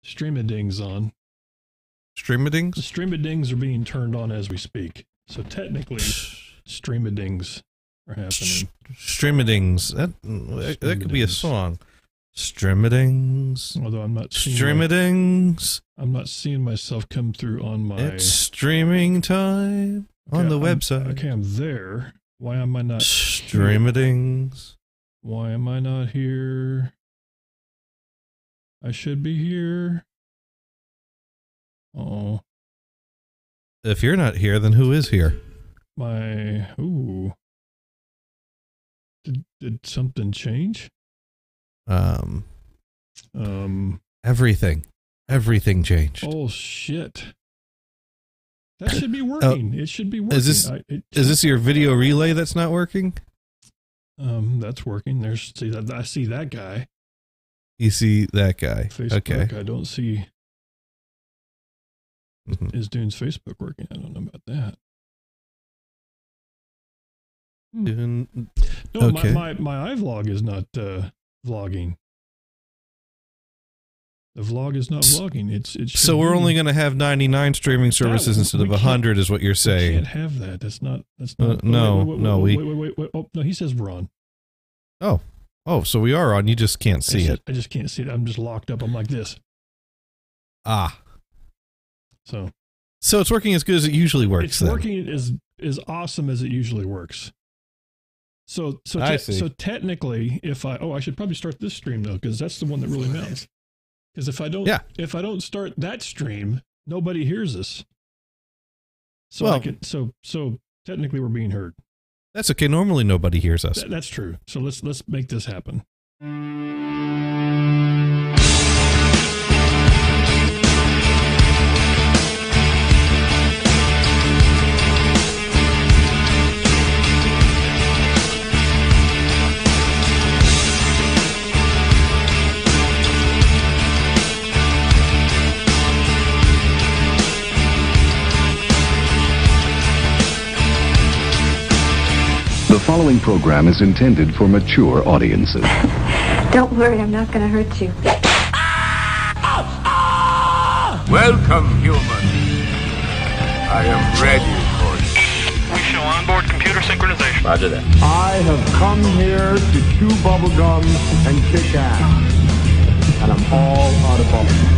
streamadings on. Streamadings? The streamadings are being turned on as we speak. So technically, streamadings are happening. Streamadings. That could be a song. Streamadings. Although I'm not seeing Streamadings. I'm not seeing myself come through on my. It's streaming time on the website. Okay, I'm there. Why am I not? Streamadings. Why am I not here? I should be here. Oh. If you're not here, then who is here? Ooh. Did something change? Everything changed. Oh shit. That should be working. It should be working. Is this your video relay that's not working? That's working. I see that guy. You see that guy. Facebook, okay. I don't see. Is Dune's Facebook working? I don't know about that. Dune. No, okay. my iVlog is not vlogging. The vlog is not vlogging. It so we're only going to have 99 streaming services instead of 100, is what you're saying. We can't have that. That's not. No. Wait. Oh no, he says we're on. Oh, so we are on. You just can't see it. I just can't see it. I'm just locked up. I'm like this. Ah. So it's working as good as it usually works. It's working as awesome as it usually works. So technically, if I should probably start this stream though, because that's the one that really matters. Because if I don't start that stream, nobody hears us. So so technically we're being heard. That's okay. Normally nobody hears us. That's true. So let's make this happen. The following program is intended for mature audiences. Don't worry, I'm not going to hurt you. Welcome, human. I am ready for you. We show onboard computer synchronization. Roger that. I have come here to chew bubblegum and kick ass. And I'm all out of bubblegum.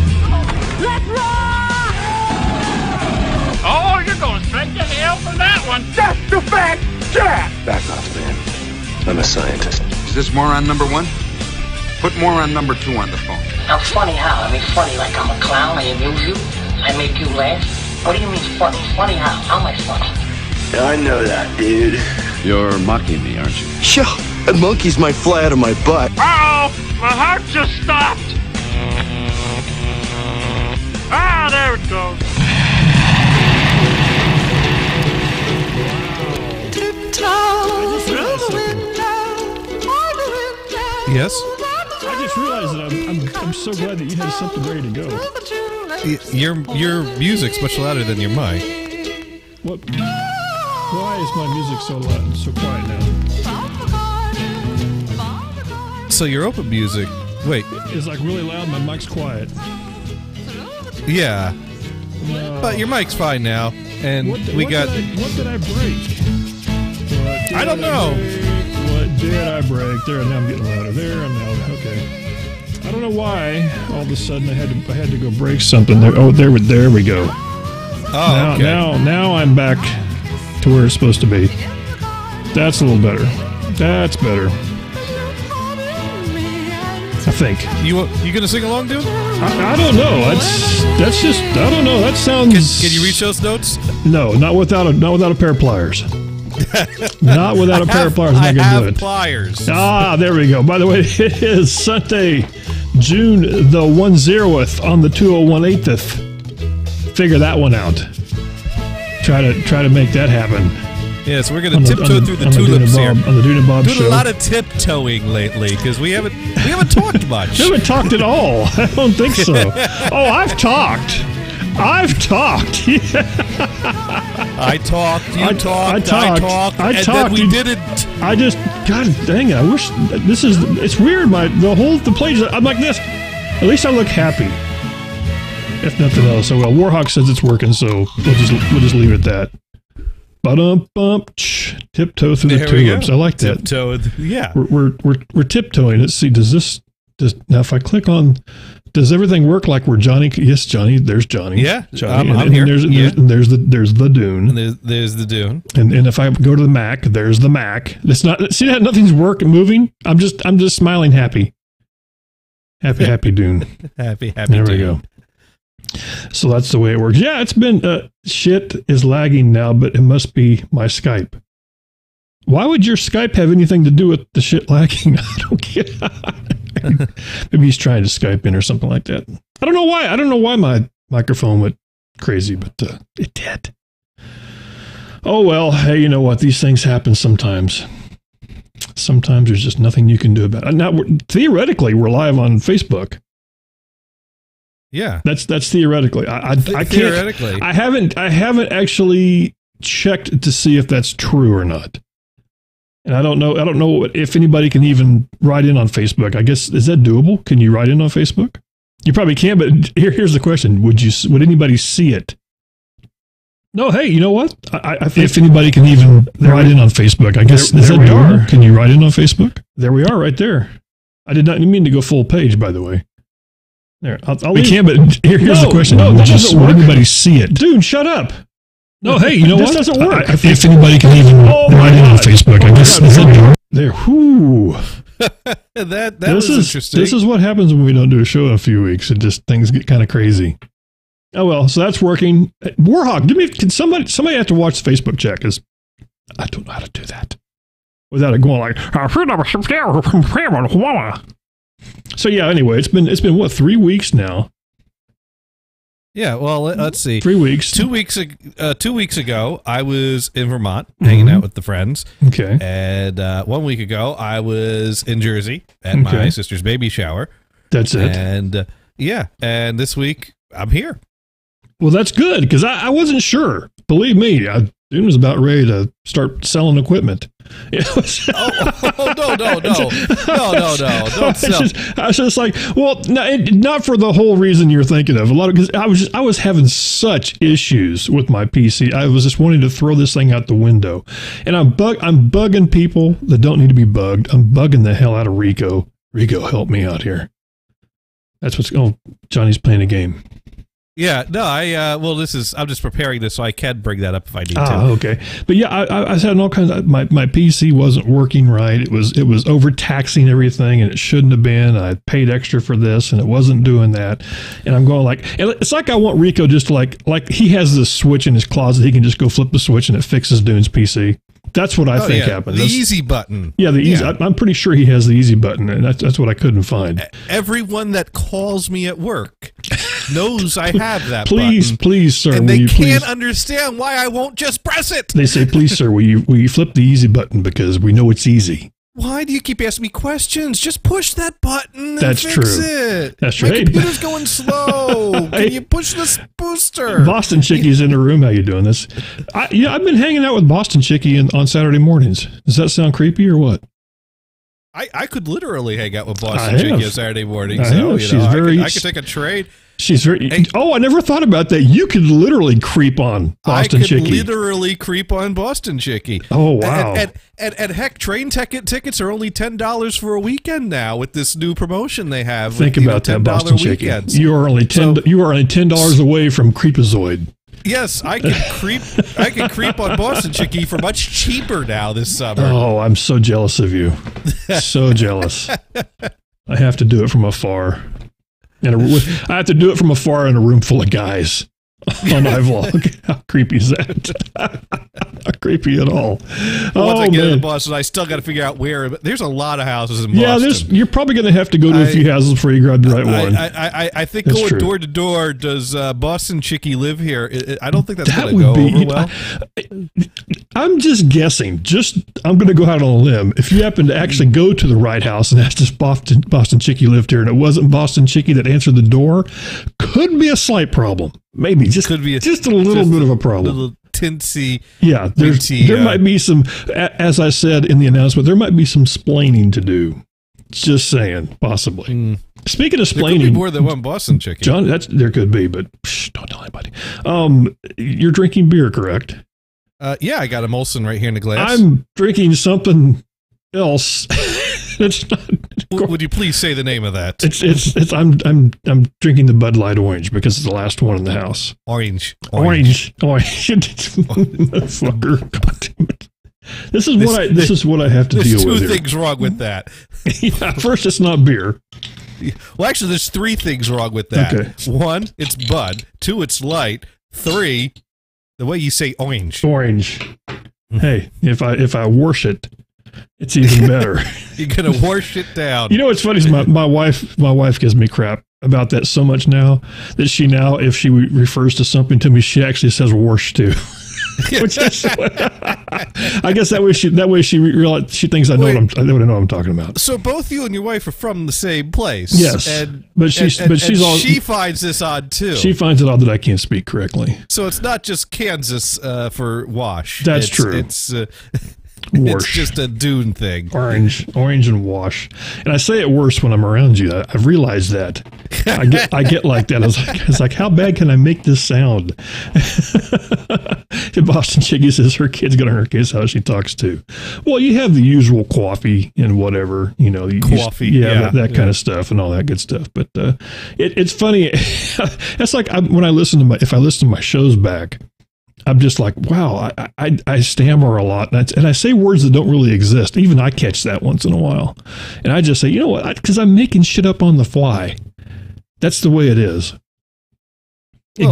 Let's rock! Oh, you're going straight to hell for that one. That's the fact, Jack! Back off, man. I'm a scientist. Is this moron number one? Put moron number two on the phone. Now, funny how? I mean, funny like I'm a clown, I amuse you, I make you laugh. What do you mean funny? Funny how? How am I funny? I know that, dude. You're mocking me, aren't you? Sure. A monkey's might fly out of my butt. Uh-oh! My heart just stopped! Ah, there it goes. Yes? I just realized that I'm so glad that you had something ready to go. Your music's much louder than your mic. What? Why is my music so loud and so quiet now? So your open music, wait. It's like really loud, my mic's quiet. Yeah. No. But your mic's fine now. And What did I break? I don't know. What did I break? There, now I'm getting louder. There, I'm now okay. I don't know why. All of a sudden, I had to go break something. There. Oh, there we go. Oh, okay. Now I'm back to where it's supposed to be. That's a little better. That's better. I think. You gonna sing along, dude? I don't know. That's just I don't know. That sounds. Can you reach those notes? No, not without a pair of pliers. Not without a pair of pliers. I have pliers. Ah, there we go. By the way, it is Sunday, June the 10th on the 2018th. Figure that one out. Try to make that happen. Yes, we're gonna tiptoe through the tulips here. On the Dune and Bob Show. Doing a lot of tiptoeing lately because we haven't talked much. We haven't talked at all. I don't think so. Oh, I've talked. Yeah. I talked. You talked. I talked. Then we didn't. I just, God dang it! I wish it's weird. The page. I'm like this. At least I look happy. if nothing else. So, well, Warhawk says it's working, so we'll just leave it at that. Bump, tiptoe through the tulips. I like that. Tiptoe, yeah. We're tiptoeing. Let's see. Does now if I click on, does everything work like we're Johnny? Yes, Johnny. There's Johnny. Yeah, Johnny. I'm here. There's the Dune. And there's the Dune. And if I go to the Mac, there's the Mac. It's not. See that nothing's moving. I'm just smiling, happy. Happy Dune. happy. There Dune. we go. So that's the way it works. Yeah, it's been shit is lagging now, but it must be my Skype. Why would your Skype have anything to do with the shit lagging? I don't get it. Maybe he's trying to Skype in or something like that. I don't know why. I don't know why my microphone went crazy, but it did. Oh, well, hey, you know what? These things happen sometimes. Sometimes there's just nothing you can do about it. Now, theoretically, we're live on Facebook. Yeah, that's theoretically. I can't. Theoretically, I haven't actually checked to see if that's true or not. And I don't know if anybody can even write in on Facebook. I guess, is that doable? Can you write in on Facebook? You probably can, but here's the question: would anybody see it? No. Hey, you know what? If anybody can even write in on Facebook, I guess, is that doable? Can you write in on Facebook? There we are, right there. I did not mean to go full page, by the way. There, we can, but here's the question: would anybody see it? Dude, shut up! No, hey, you know what? This doesn't work. If anybody can even write in on Facebook, I guess, is that there? Whoo! that was interesting. This is what happens when we don't do a show in a few weeks. Things get kind of crazy. Oh well, so that's working. Warhawk, can somebody have to watch the Facebook chat, because I don't know how to do that without it going like. So yeah, anyway, it's been what, 3 weeks now? Yeah, well, let's see. 3 weeks. 2 weeks. 2 weeks ago, I was in Vermont hanging out with the friends. Okay. And 1 week ago, I was in Jersey at my sister's baby shower. That's it. And and this week I'm here. Well, that's good, because I wasn't sure. Believe me, Dune was about ready to start selling equipment. No! Don't sell. I was just like, well, not for the whole reason you're thinking of. Because I was having such issues with my PC. I was just wanting to throw this thing out the window, and I'm bugging people that don't need to be bugged. I'm bugging the hell out of Rico. Rico, help me out here. That's what's. Oh, Johnny's playing a game. Yeah, no, I'm just preparing this so I can bring that up if I need to. Okay. But yeah, I was having all kinds of, my PC wasn't working right. It was overtaxing everything, and it shouldn't have been. I paid extra for this, and it wasn't doing that. And I'm going like, and it's like I want Rico just like he has this switch in his closet. He can just go flip the switch and it fixes Dune's PC. That's what I think happened. The easy button. Yeah, the easy. Yeah. I'm pretty sure he has the easy button, and that's what I couldn't find. Everyone that calls me at work knows I have that button. Please, sir. And they can't understand why I won't just press it. They say, please, sir, will you flip the easy button, because we know it's easy. Why do you keep asking me questions? Just push that button and That's fix true. it. That's true. My computer's going slow. Can you push this booster? Boston Chickie's in the room. How you doing this? I've been hanging out with Boston Chickie on Saturday mornings. Does that sound creepy or what? I could literally hang out with Boston Chickie on Saturday mornings. I could take a trade. She's very. I never thought about that. You could literally creep on Boston Chickie. I could literally creep on Boston Chickie. Oh wow! And heck, train tickets are only $10 for a weekend now with this new promotion they have. Think about that, Boston Chickie. You are only $10 away from Creepazoid. Yes, I can creep. I can creep on Boston Chickie for much cheaper now this summer. Oh, I'm so jealous of you. So jealous. I have to do it from afar. I have to do it from afar in a room full of guys on iVlog. How creepy is that? Not creepy at all. Once I get into Boston, I still got to figure out where. There's a lot of houses in Boston. Yeah, you're probably going to have to go to a few houses before you grab the right one. I think that's going true. Door to door. Does Boston Chickie live here? I don't think that's going to go over well. I'm just guessing. I'm going to go out on a limb. If you happen to actually go to the right house and ask this Boston Chickie lived here, and it wasn't Boston Chickie that answered the door, could be a slight problem. Maybe just a little bit of a problem. Little tinsy. Yeah, there might be some. As I said in the announcement, there might be some splaining to do. Just saying, possibly. Speaking of splaining, there could be more than one Boston Chickie. John, there could be, but don't tell anybody. You're drinking beer, correct? Yeah, I got a Molson right here in the glass. I'm drinking something else. It's not. Would you please say the name of that? I'm drinking the Bud Light Orange because it's the last one in the house. Orange. Fucker. This is what I have to deal with. There's two things wrong with that. Yeah, first, it's not beer. Well, actually, there's three things wrong with that. Okay. One, it's Bud. Two, it's light. Three, the way you say orange. Orange. Hey, if I wash it, it's even better. You're gonna wash it down. You know what's funny is my wife gives me crap about that so much now that she now, if she refers to something to me, she actually says wash too. Which is, I guess that way she realizes, she thinks I know what I'm talking about. So both you and your wife are from the same place. Yes, but she finds this odd too. She finds it odd that I can't speak correctly. So it's not just Kansas for wash. That's true. It's just a Dune thing. Orange and wash. And I say it worse when I'm around you. I've realized that. I get like that. It's like, how bad can I make this sound? Boston Chickie says her kid's got on her kids how she talks too. Well, you have the usual coffee and whatever, coffee, that kind of stuff and all that good stuff. But it's funny. It's like when I listen to my shows back, I'm just like, wow, I stammer a lot. And I say words that don't really exist. Even I catch that once in a while. And I just say, you know what? Because I'm making shit up on the fly. That's the way it is.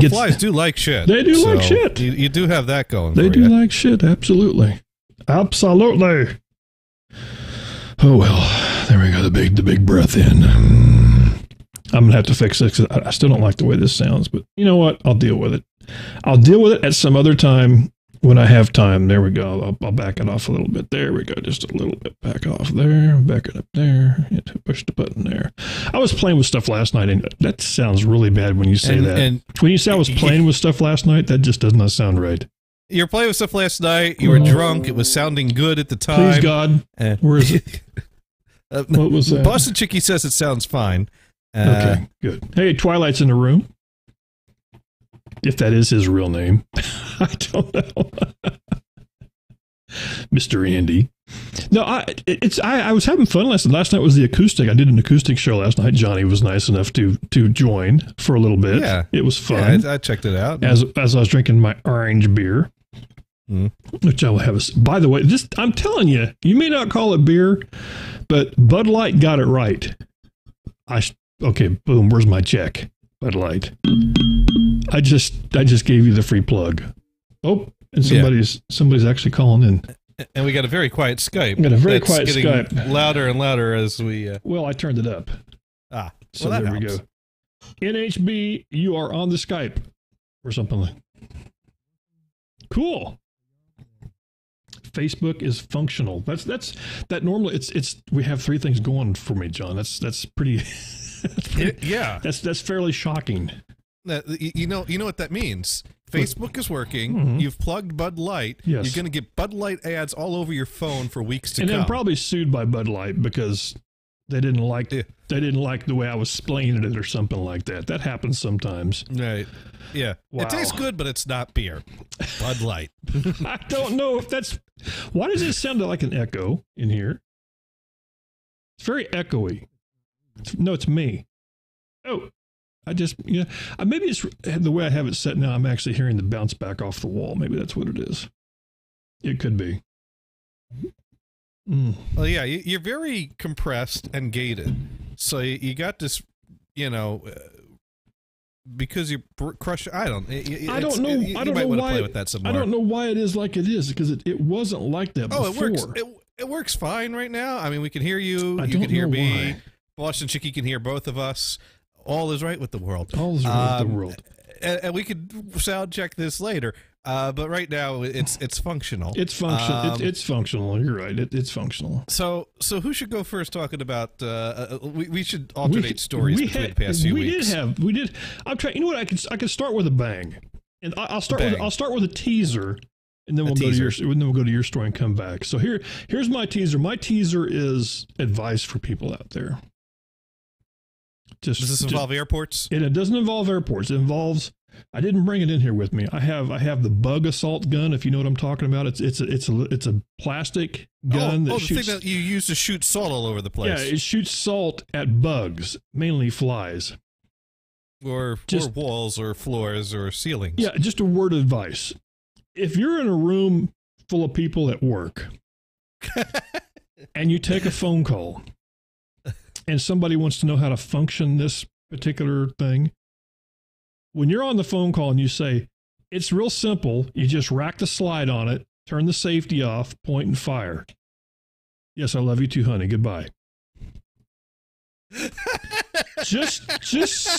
Flies do like shit. They do like shit. You do have that going. They do like shit. Absolutely. Absolutely. Oh, well, there we go. The big breath in. I'm going to have to fix it because I still don't like the way this sounds. But you know what? I'll deal with it. I'll deal with it at some other time when I have time. There we go. I'll back it off a little bit. There we go. Just a little bit. Back off there. Back it up there. Push the button there. I was playing with stuff last night, and that sounds really bad when you say that. And when you say I was playing with stuff last night, that just does not sound right. You were playing with stuff last night. You were drunk. It was sounding good at the time. Please, God. Where is it? What was that? Boston Chickie says it sounds fine. Okay, good. Hey, Twilight's in the room. If that is his real name. I don't know. Mr. Andy. No, I was having fun last night. Last night was the acoustic. I did an acoustic show last night. Johnny was nice enough to join for a little bit. Yeah. It was fun. Yeah, I checked it out. As I was drinking my orange beer. Which I will have by the way, I'm telling you, you may not call it beer, but Bud Light got it right. Okay, boom, where's my check? Bud Light. I just gave you the free plug. Oh, and somebody's actually calling in. And we got a very quiet Skype. We got a very quiet Skype. Louder and louder as we... Well, I turned it up. So there we go. NHB, you are on the Skype. Or something like Cool. Facebook is functional. That's normally it's we have three things going for me, John. That's pretty... yeah. That's fairly shocking. You know what that means. Facebook is working. Mm-hmm. You've plugged Bud Light. Yes. You're going to get Bud Light ads all over your phone for weeks to come. And I'm probably sued by Bud Light because they didn't like the way I was splaining it or something like that. That happens sometimes. Right. Yeah. Wow. It tastes good, but it's not beer. Bud Light. I don't know if that's... Why does it sound like an echo in here? It's very echoey. No, it's me. Oh, maybe it's the way I have it set now. I'm actually hearing the bounce back off the wall. Maybe that's what it is. It could be. Well, yeah, you're very compressed and gated. So you got this, because you crush. I don't know. I don't know. You might want to play with that some more. I don't know why it is like it is because it wasn't like that before. Oh, it works. It works fine right now. I mean, we can hear you. You can hear me. Boston Chickie can hear both of us. All is right with the world. All is right with the world. And we could sound check this later. But right now it's functional. It's functional. It's functional. You're right. It's functional. So who should go first? Talking about we should alternate stories between the past few weeks. We did. I'm trying. You know what? I could start with a bang, and I'll start with a teaser, And then we'll go to your story and come back. So here's my teaser. My teaser is advice for people out there. Does this involve airports? It doesn't involve airports. It involves. I didn't bring it in here with me. I have the bug assault gun. If you know what I'm talking about, it's a plastic gun that shoots. The thing that you use to shoot salt all over the place. Yeah, it shoots salt at bugs, mainly flies, or walls, or floors, or ceilings. Yeah, just a word of advice. If you're in a room full of people at work and you take a phone call and somebody wants to know how to function this particular thing, when you're on the phone call and you say, it's real simple, you just rack the slide on it, turn the safety off, point and fire. Yes, I love you too, honey. Goodbye. Just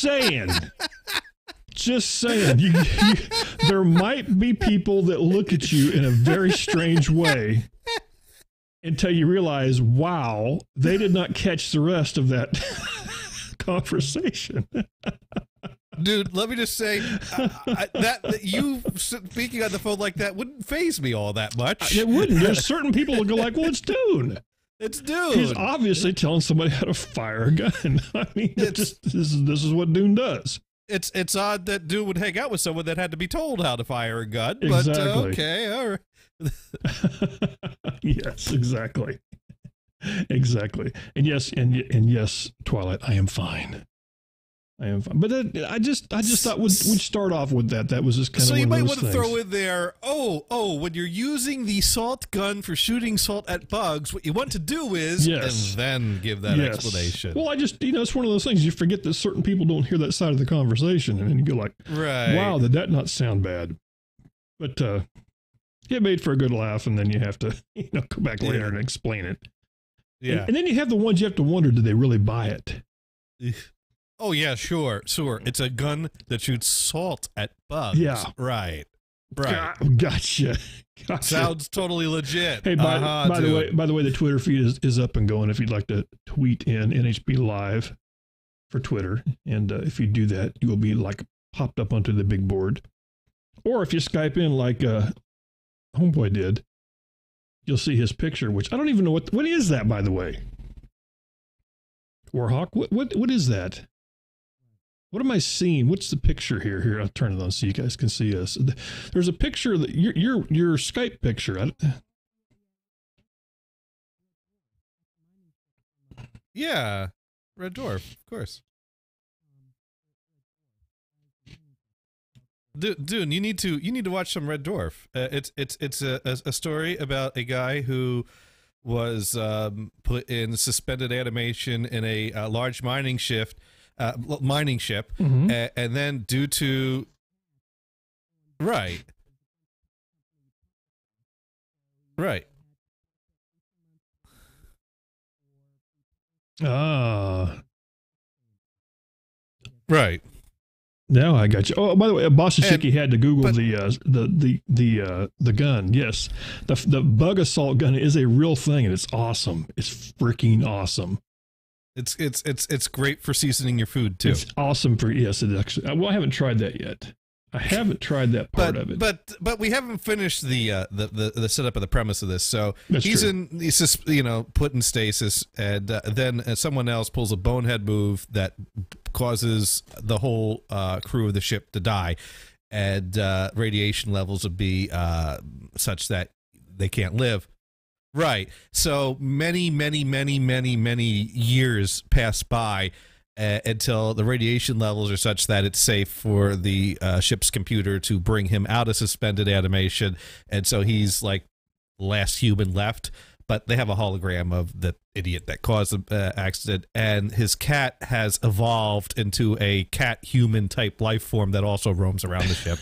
saying. Just saying, there might be people that look at you in a very strange way until you realize, wow, they did not catch the rest of that conversation. Dude, let me just say that you speaking on the phone like that wouldn't faze me all that much. It wouldn't. There's certain people who go like, well, it's Dune. It's Dune. He's obviously telling somebody how to fire a gun. I mean, this is what Dune does. It's odd that Dune would hang out with someone that had to be told how to fire a gun. Exactly. But okay, all right. Yes, exactly. Exactly. And yes, Twilight, I am fine. But I just thought we'd start off with that. That was just kind of. So you might want to things. throw in there. When you're using the salt gun for shooting salt at bugs, what you want to do is, and then give that explanation. Well, it's one of those things you forget that certain people don't hear that side of the conversation, and then you go like, right, wow, did that not sound bad? But it made for a good laugh, and then you have to go back later and explain it. Yeah, and then you have the ones you have to wonder, did they really buy it? Oh, yeah, sure. It's a gun that shoots salt at bugs. Yeah. Right. Gotcha. Sounds totally legit. Hey, by the way, the Twitter feed is up and going if you'd like to tweet in NHB Live for Twitter. And if you do that, you will be like popped up onto the big board. Or if you Skype in like Homeboy did, you'll see his picture, which I don't even know what is that, by the way? Warhawk? What is that? What am I seeing? What's the picture here? Here, I'll turn it on so you guys can see us. There's a picture that your Skype picture. Yeah, Red Dwarf, of course. Dune, you need to watch some Red Dwarf. It's a story about a guy who was put in suspended animation in a large mining ship, mm-hmm. And then due to right. Right. Now I got you. Oh, by the way, Boston Chicky had to Google the gun. Yes, the bug assault gun is a real thing, and it's awesome. It's freaking awesome. It's great for seasoning your food too. It's awesome for it actually. Well, I haven't tried that yet. I haven't tried that part of it. But we haven't finished the setup of the premise of this. So he's just put in stasis, and then someone else pulls a bonehead move that causes the whole crew of the ship to die, and radiation levels would be such that they can't live. Right. So many years pass by until the radiation levels are such that it's safe for the ship's computer to bring him out of suspended animation. And so he's like the last human left. But they have a hologram of the idiot that caused the accident. And his cat has evolved into a cat-human type life form that also roams around the ship.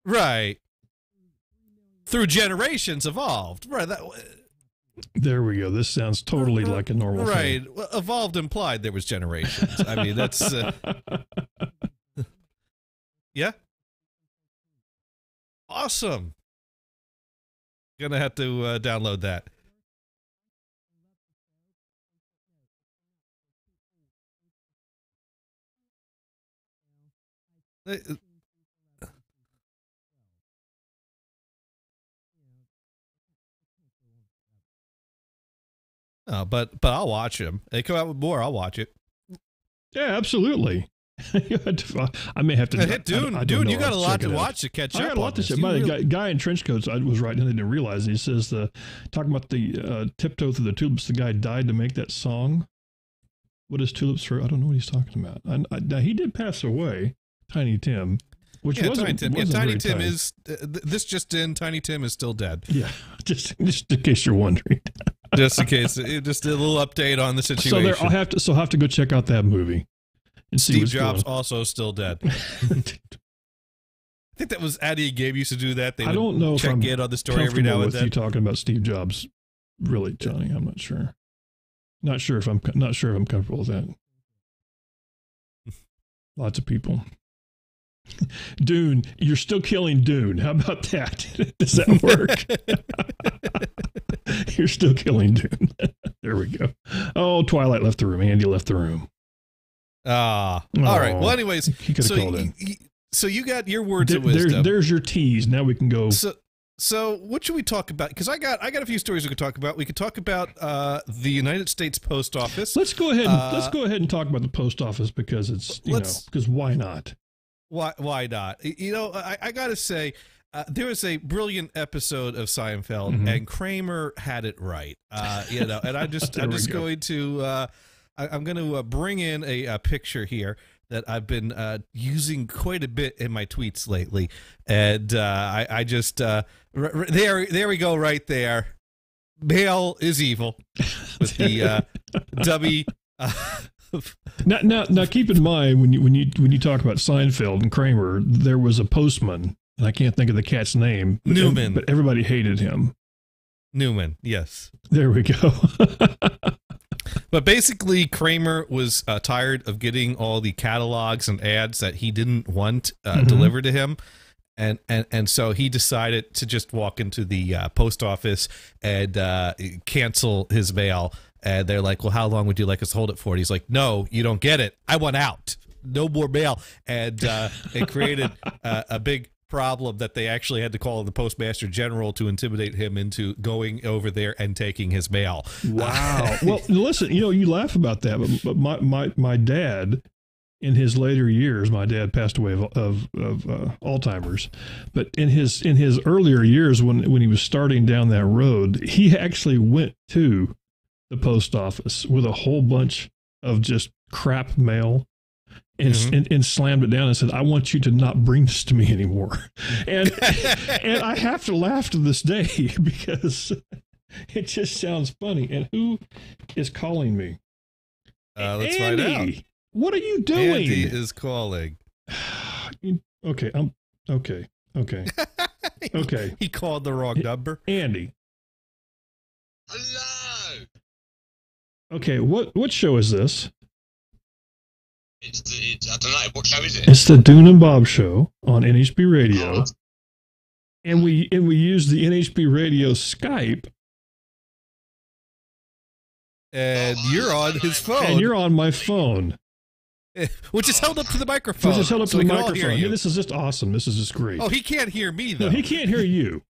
Right. Through generations evolved. Right. There we go. This sounds totally like a normal thing. Right. Well, evolved implied there was generations. I mean, that's... Yeah? Awesome. Gonna have to download that. But I'll watch them. They come out with more. I'll watch it. Yeah, absolutely. I may have to hit Dune. Dune, you got a lot to watch to catch up. I got a lot to say. The guy in trench coats, I was right, and I didn't realize. He says talking about the tiptoe through the tulips. The guy died to make that song. What is tulips for? I don't know what he's talking about. He did pass away, Tiny Tim. Which wasn't Tiny Tim is this just in. Tiny Tim is still dead. Yeah, just in case you're wondering. Just in case, just a little update on the situation. So I'll have to go check out that movie. And Steve Jobs also still dead. I think that was Addie and Gabe used to do that. They I don't know check if in on the story every now and then. You talking about Steve Jobs, really, Johnny? I'm not sure. Not sure if I'm comfortable with that. Lots of people. Dune, you're still killing Dune. How about that? Does that work? You're still killing Dune. There we go. Oh, Twilight left the room. Andy left the room. All right. Well, anyways, he could have called in. So you got your words of wisdom. There's your tease. Now we can go. So what should we talk about? Because I got a few stories we could talk about. We could talk about the United States Post Office. Let's go ahead and talk about the post office because it's because why not? Why not? I got to say, there was a brilliant episode of Seinfeld, and Kramer had it right. And I'm just going to bring in a picture here that I've been using quite a bit in my tweets lately, and I just there we go right there. Mail is evil with the W. Now, keep in mind when you talk about Seinfeld and Kramer, there was a postman, and I can't think of the cat's name. Newman, but everybody hated him. Newman, yes. There we go. But basically, Kramer was tired of getting all the catalogs and ads that he didn't want delivered to him. And so he decided to just walk into the post office and cancel his mail. And they're like, well, how long would you like us to hold it for? And he's like, no, you don't get it. I want out. No more mail. And it created a big problem that they actually had to call the Postmaster General to intimidate him into going over there and taking his mail. Wow. Well, listen, you laugh about that, but my dad, in his later years, my dad passed away of Alzheimer's, but in his earlier years, when he was starting down that road, he actually went to the post office with a whole bunch of just crap mail and slammed it down and said, I want you to not bring this to me anymore. And I have to laugh to this day because it just sounds funny. And who is calling me? Let's Andy, find out. What are you doing? Andy is calling. Okay. Okay. He called the wrong number. Andy. Hello. Okay, what show is this? I don't know. What show is it? It's the Dune and Bob Show on NHB Radio. And we use the NHB Radio Skype. And you're on his phone. And you're on my phone. Which is held up to the microphone. Which is held up to the microphone. Yeah, this is just awesome. This is just great. Oh, he can't hear me, though. No, he can't hear you.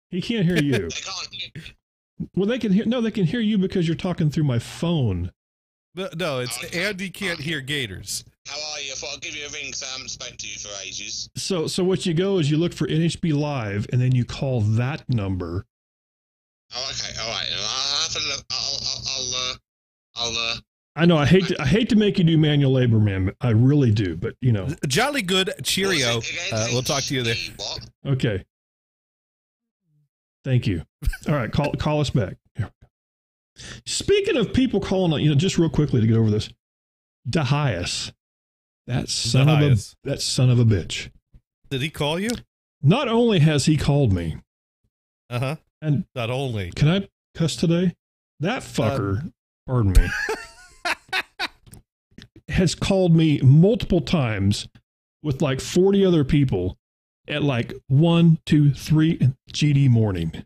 He can't hear you. They can't hear me. Well, they can hear. No, they can hear you because you're talking through my phone. No, it's Andy can't hear Gators. How are you? I thought I'd give you a ring because I haven't spoken to you for ages. So what you go is you look for NHB Live and then you call that number. Oh, okay, all right. I'll have a look. I'll I know I hate to make you do manual labor, man. I really do, but Jolly good, cheerio. We'll talk to you there. What? Okay. Thank you. All right, call us back. Here. Speaking of people calling on, just real quickly to get over this, DeHias, that son of a bitch. Did he call you? Not only has he called me, and not only can I cuss today? That fucker, pardon me, has called me multiple times with like 40 other people at like 1, 2, 3 GD morning.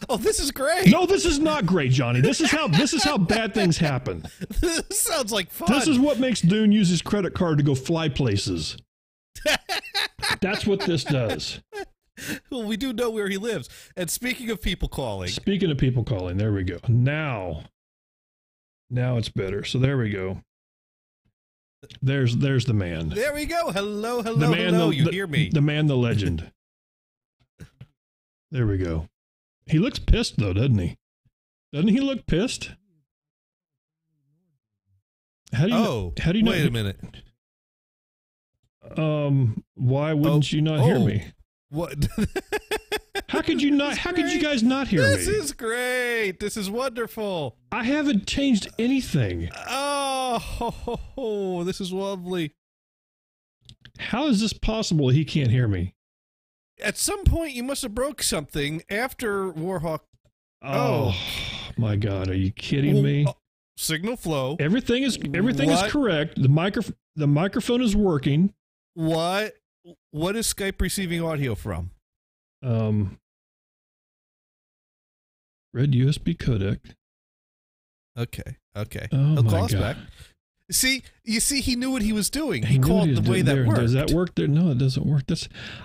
Oh, this is great. No, this is not great, Johnny. This is how bad things happen. This sounds like fun. This is what makes Dune use his credit card to go fly places. That's what this does. Well, we do know where he lives. And speaking of people calling. There we go. Now it's better. So there we go. There's the man. There we go. Hello. You hear me? The man, the legend. There we go. He looks pissed though, doesn't he? Doesn't he look pissed? How do you know? Wait a minute. Why wouldn't you not hear me? What? How could you not? How could you guys not hear me? This is great. This is wonderful. I haven't changed anything. Oh, this is lovely. How is this possible? He can't hear me. At some point, you must have broke something after Warhawk. Oh my God! Are you kidding me? Signal flow. Everything is correct. The microphone is working. What is Skype receiving audio from? Red USB codec. Okay. Oh, He'll my call us God. back. You see, he knew what he was doing. He called the way that worked. Does that work there? No, it doesn't work.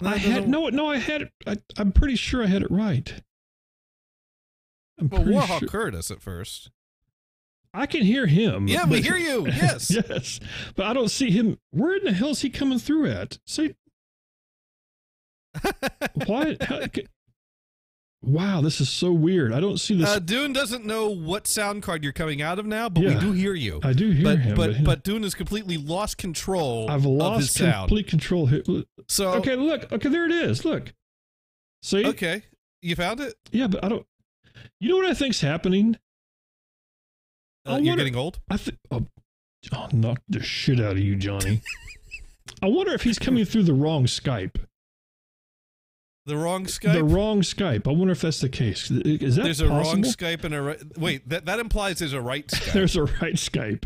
I had it. I'm pretty sure I had it right. Warhawk heard us at first. I can hear him. Yeah, we hear you. Yes. Yes. But I don't see him. Where in the hell is he coming through at? See? Why? Wow, this is so weird. I don't see this. Dune doesn't know what sound card you're coming out of now, but we do hear you. I do hear him. But Dune has completely lost control I've lost complete control here. So okay, look. Okay, there it is. Look. See? Okay. You found it? Yeah, but I don't. You know what I think's happening? You're getting old? I'll knock the shit out of you, Johnny. I wonder if he's coming through the wrong Skype. The wrong Skype? The wrong Skype. I wonder if that's the case. Is that There's possible? a wrong Skype and a right... Wait, that implies there's a right Skype. There's a right Skype.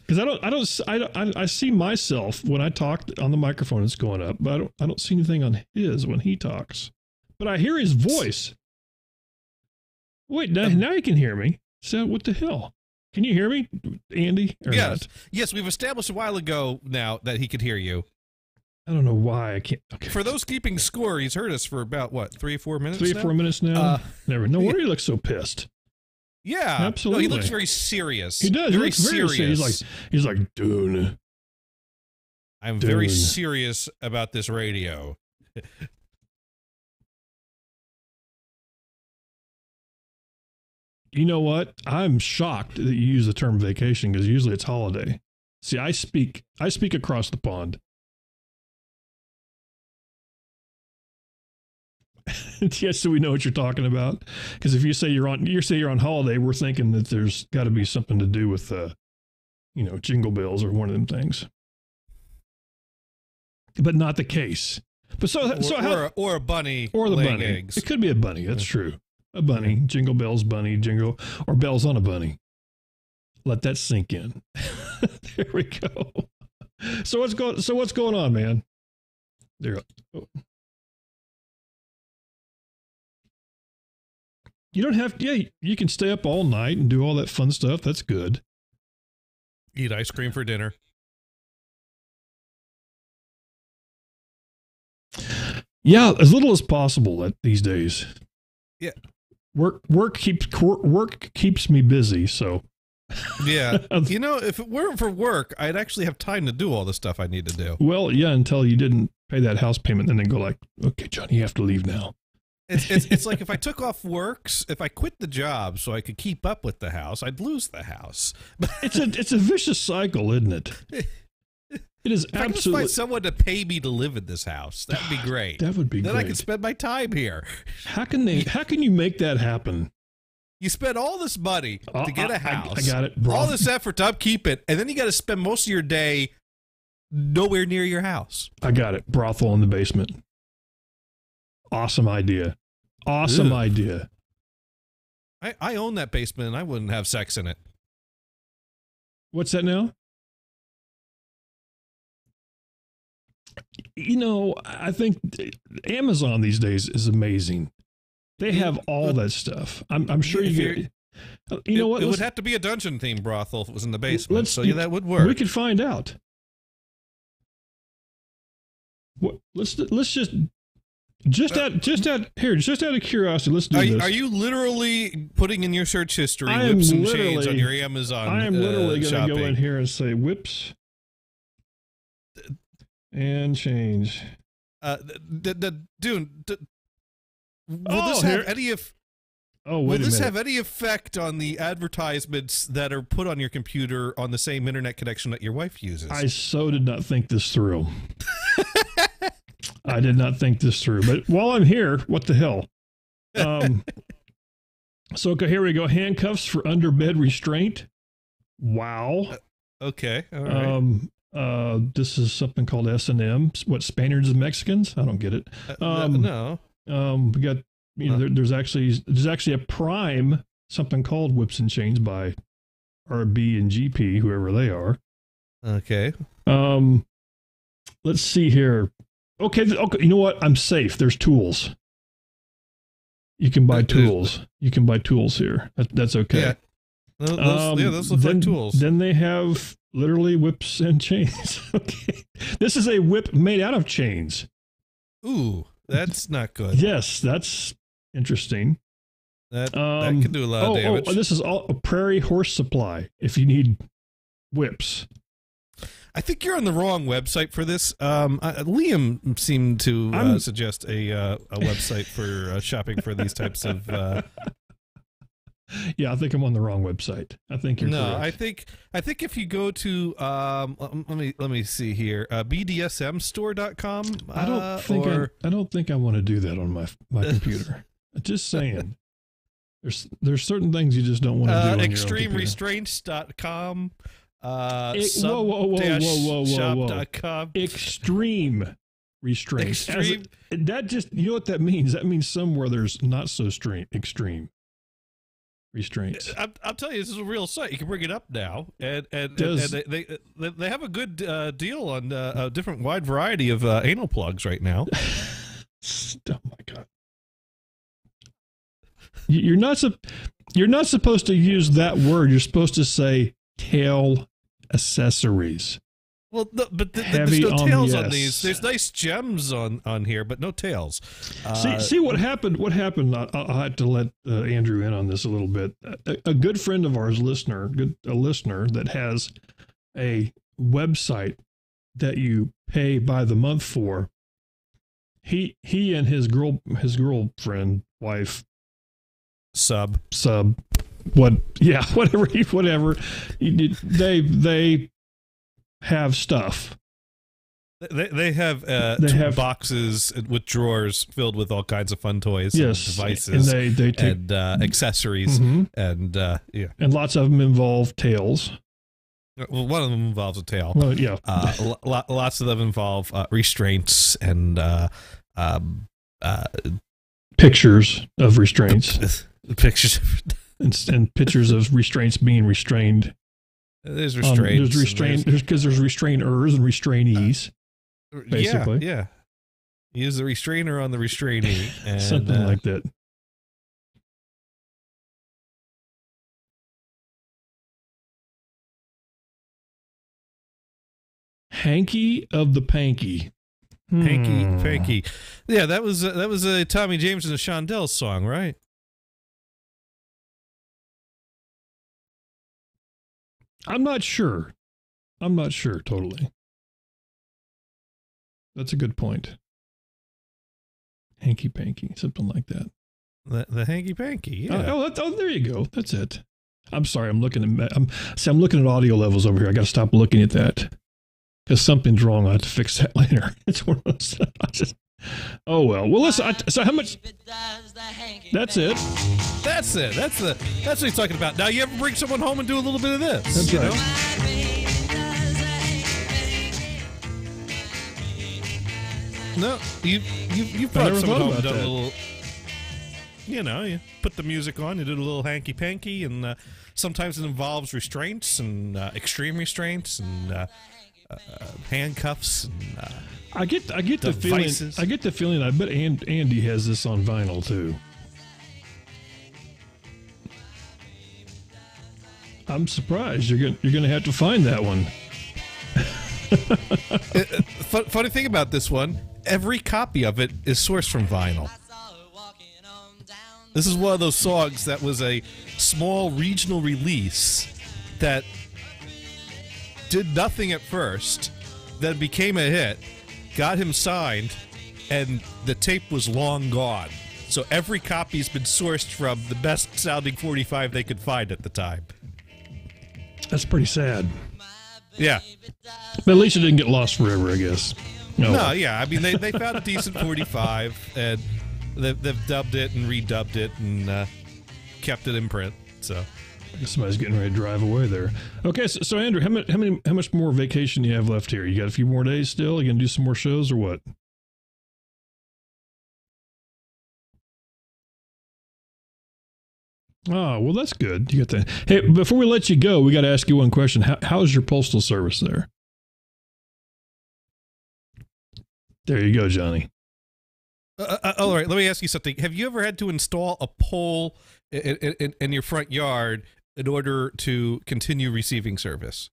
Because I see myself when I talk on the microphone, it's going up, but I don't see anything on his when he talks. But I hear his voice. Wait, now you can hear me. So what the hell? Can you hear me, Andy? Yes, we've established a while ago now that he could hear you. I don't know why I can't. Okay. For those keeping score, he's heard us for about, 3 or 4 minutes 3 or 4 minutes now? Never. No wonder he looks so pissed. Yeah. Absolutely. No, he looks very serious. He does. Very he looks serious. He's like, Dune. I'm very serious about this radio. You know what? I'm shocked that you use the term vacation because usually it's holiday. See, I speak across the pond. Yes, so we know what you're talking about. Because if you say you're on holiday, we're thinking that there's got to be something to do with, Jingle Bells or one of them things. But not the case. But or a bunny or the laying bunny. eggs. It could be a bunny. That's true. A bunny, jingle bells, bunny, jingle, or bells on a bunny. Let that sink in. There we go. So what's going on, man? There. Oh. You don't have. Yeah, you can stay up all night and do all that fun stuff. That's good. Eat ice cream for dinner. Yeah, as little as possible these days. Yeah. Work keeps me busy, so yeah. If it weren't for work, I'd actually have time to do all the stuff I need to do. Well, yeah, until you didn't pay that house payment, and then go like, okay, Johnny, you have to leave now. It's like if I took off works, if I quit the job so I could keep up with the house, I'd lose the house. It's a vicious cycle, isn't it? It is if absolutely. I could just find someone to pay me to live in this house, that'd be great. That would be then great. I could spend my time here. How can you make that happen? You spend all this money to get a house. I got it. All this effort to upkeep it, and then you got to spend most of your day nowhere near your house. I got it. Brothel in the basement. Awesome idea. Awesome idea. I own that basement, and I wouldn't have sex in it. What's that now? I think Amazon these days is amazing. They have all that stuff. I'm sure you get. It would have to be a dungeon themed brothel if it was in the basement. That would work. We could find out. Let's just. Just out of curiosity, let's do this. Are you literally putting in your search history whips and chains on your Amazon? I am literally going to go in here and say whips and chains. Dune. Will this have any effect on the advertisements that are put on your computer on the same internet connection that your wife uses? I so did not think this through. I did not think this through. But while I'm here, what the hell? So okay, here we go. Handcuffs for underbed restraint. Wow. Okay. All right. This is something called S&M. What, Spaniards and Mexicans? I don't get it. No. We got, there's actually a Prime, something called Whips and Chains by RB and GP, whoever they are. Okay. Let's see here. Okay. You know what? I'm safe. There's tools. You can buy tools. You can buy tools here. That's okay. Yeah. Those look like tools. Then they have literally whips and chains. Okay. This is a whip made out of chains. Ooh, that's not good. Yes, that's interesting. That can do a lot of damage. This is all a prairie horse supply if you need whips. I think you're on the wrong website for this. Liam seemed to suggest a website for shopping for these types of... Yeah, I think I'm on the wrong website. I think you're correct. I think if you go to let me see here, bdsmstore.com. I don't think I want to do that on my computer. Just saying. There's certain things you just don't want to do on extremerestraints.com. Shop.com. Extreme restraints. That just, you know what that means? That means somewhere there's not so extreme restraints. I'll tell you, this is a real site. You can bring it up now, and they have a good deal on a different wide variety of anal plugs right now. Oh my god! You're not supposed to use that word. You're supposed to say tail accessories. Well, but there's no tails on these. There's nice gems on here, but no tails. See what happened. What happened? I'll have to let Andrew in on this a little bit. A good friend of ours, a listener that has a website that you pay by the month for. He and his girlfriend, wife, sub, whatever. They have stuff. They have boxes with drawers filled with all kinds of fun toys, and devices, and they take, and accessories, and and lots of them involve tails. Well, one of them involves a tail. Well, yeah. Lots of them involve restraints and pictures of restraints. Pictures and pictures of restraints being restrained. There's restraints. There's restrainers and restrainees. Basically, yeah. Use the restrainer on the restrainee, and, something like that. Hanky of the Panky. Panky. Yeah, that was a Tommy James and a Shondells song, right? I'm not sure totally. That's a good point. Hanky panky, something like that. The hanky panky. Yeah. There you go. That's it. I'm sorry. I'm looking at audio levels over here. I got to stop looking at that because something's wrong. I have to fix that later. It's one of those. Oh well. Well, listen. So how much? That's it. That's what he's talking about. Now, you ever bring someone home and do a little bit of this? That's right. No, you brought someone home and done a little. You put the music on. You did a little hanky panky, and sometimes it involves restraints and extreme restraints and handcuffs and. I get the feeling. I bet Andy has this on vinyl too. I'm surprised you're going to have to find that one. Funny thing about this one, every copy of it is sourced from vinyl. This is one of those songs that was a small regional release that did nothing at first, then became a hit, got him signed, and the tape was long gone. So every copy's been sourced from the best sounding 45 they could find at the time. That's pretty sad. Yeah. But at least it didn't get lost forever, I guess. No, yeah. I mean, they found a decent 45, and they've dubbed it and redubbed it and kept it in print. So I guess somebody's getting ready to drive away there. Okay, so Andrew, how much more vacation do you have left here? You got a few more days still? You gonna do some more shows or what? Oh, well, that's good. You got that. Hey, before we let you go, we got to ask you one question. How's your postal service there? There you go, Johnny. All right, let me ask you something. Have you ever had to install a pole in your front yard in order to continue receiving service?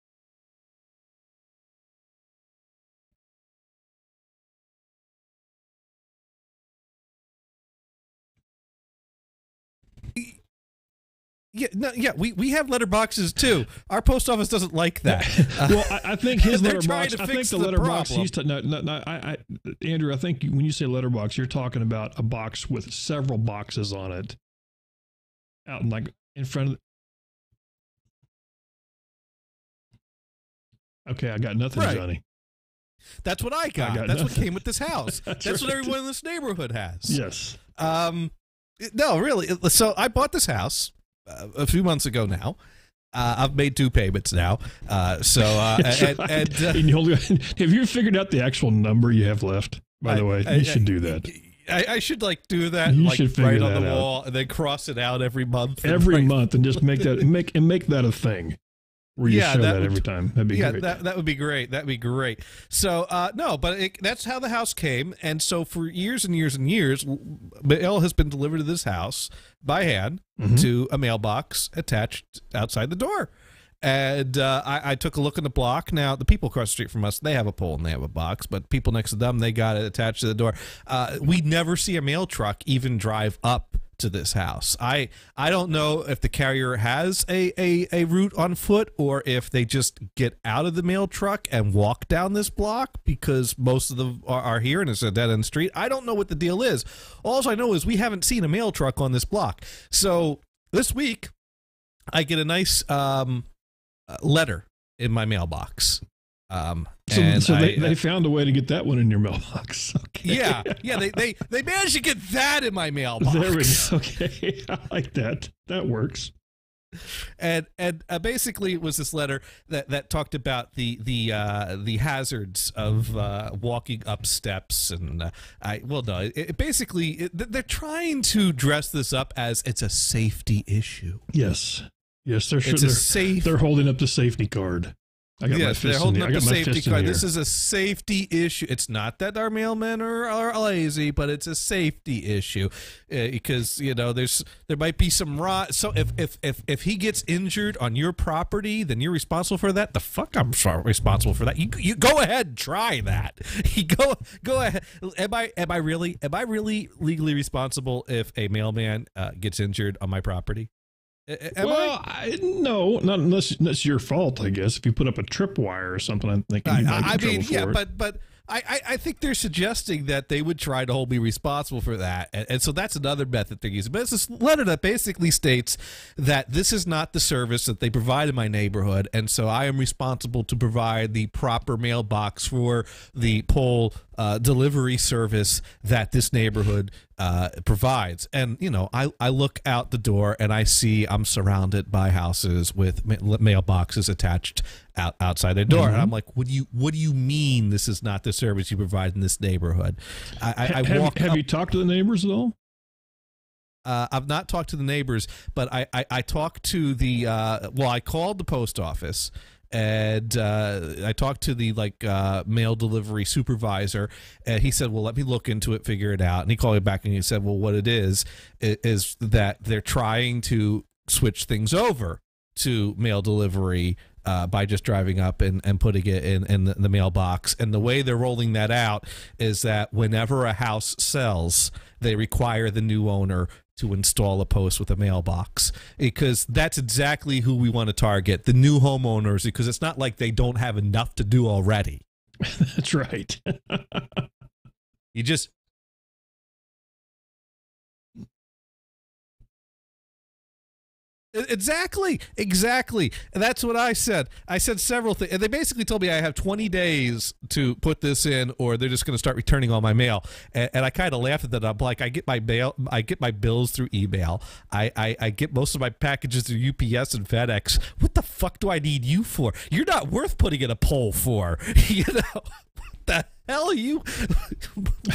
Yeah, we have letterboxes too. Our post office doesn't like that. Well, I think his letterbox. I think the letterbox. Andrew. I think when you say letterbox, you're talking about a box with several boxes on it, out in front of. Okay, I got nothing, right. Johnny. That's what I got. That's what came with this house. That's right. What everyone in this neighborhood has. Yes. No, really. So I bought this house a few months ago now. I've made 2 payments now. Have you figured out the actual number you have left? By the way, you should do that. I should do that. You should figure right on the wall, and then cross it out every month. Every month, and just make that make that a thing. Where you show that every time. That'd be great. That would be great. That'd be great. So, no, but that's how the house came. And so for years and years and years, mail has been delivered to this house by hand to a mailbox attached outside the door. And I took a look in the block. Now, the people across the street from us, they have a pole and they have a box, but people next to them, they got it attached to the door. We never see a mail truck even drive up to this house. I don't know if the carrier has a route on foot or if they just get out of the mail truck and walk down this block, because most of them are here and it's a dead-end street. I don't know what the deal is. All I know is we haven't seen a mail truck on this block. So this week, I get a nice letter in my mailbox. So they found a way to get that one in your mailbox. Okay. Yeah, they managed to get that in my mailbox. There we go. Okay, I like that. That works. And basically, it was this letter that talked about the hazards of walking up steps, and they're trying to dress this up as it's a safety issue. Yes, they're holding up the safety card. They're holding up the safety card. This is a safety issue. It's not that our mailmen are lazy, but it's a safety issue because there might be some rot. So if he gets injured on your property, then you're responsible for that. The fuck, I'm responsible for that. You go ahead and try that. You go ahead. Am I really legally responsible if a mailman gets injured on my property? No, not unless it's your fault, I guess. If you put up a tripwire or something, I'm thinking you might get in trouble for it. But I think they're suggesting that they would try to hold me responsible for that. And so that's another method they're using. But it's this letter that basically states that this is not the service that they provide in my neighborhood. And so I am responsible to provide the proper mailbox for the pole delivery service that this neighborhood provides. And, I look out the door and I see I'm surrounded by houses with mailboxes attached outside their door. And I'm like, what do you mean this is not the service you provide in this neighborhood? Have you talked to the neighbors at all? I've not talked to the neighbors, but I talked to the I called the post office. And I talked to the mail delivery supervisor, and he said, well, let me look into it, figure it out. And he called me back and he said, well, what it is that they're trying to switch things over to mail delivery by just driving up and putting it in the mailbox. And the way they're rolling that out is that whenever a house sells, they require the new owner to install a post with a mailbox, because that's exactly who we want to target, the new homeowners, because it's not like they don't have enough to do already. That's right. You just... Exactly. And that's what I said. I said several things, and they basically told me I have 20 days to put this in, or they're just going to start returning all my mail. And I kind of laughed at that. I'm like, I get my bills through email. I get most of my packages through UPS and FedEx. What the fuck do I need you for? You're not worth putting in a poll for. You know, what the hell are you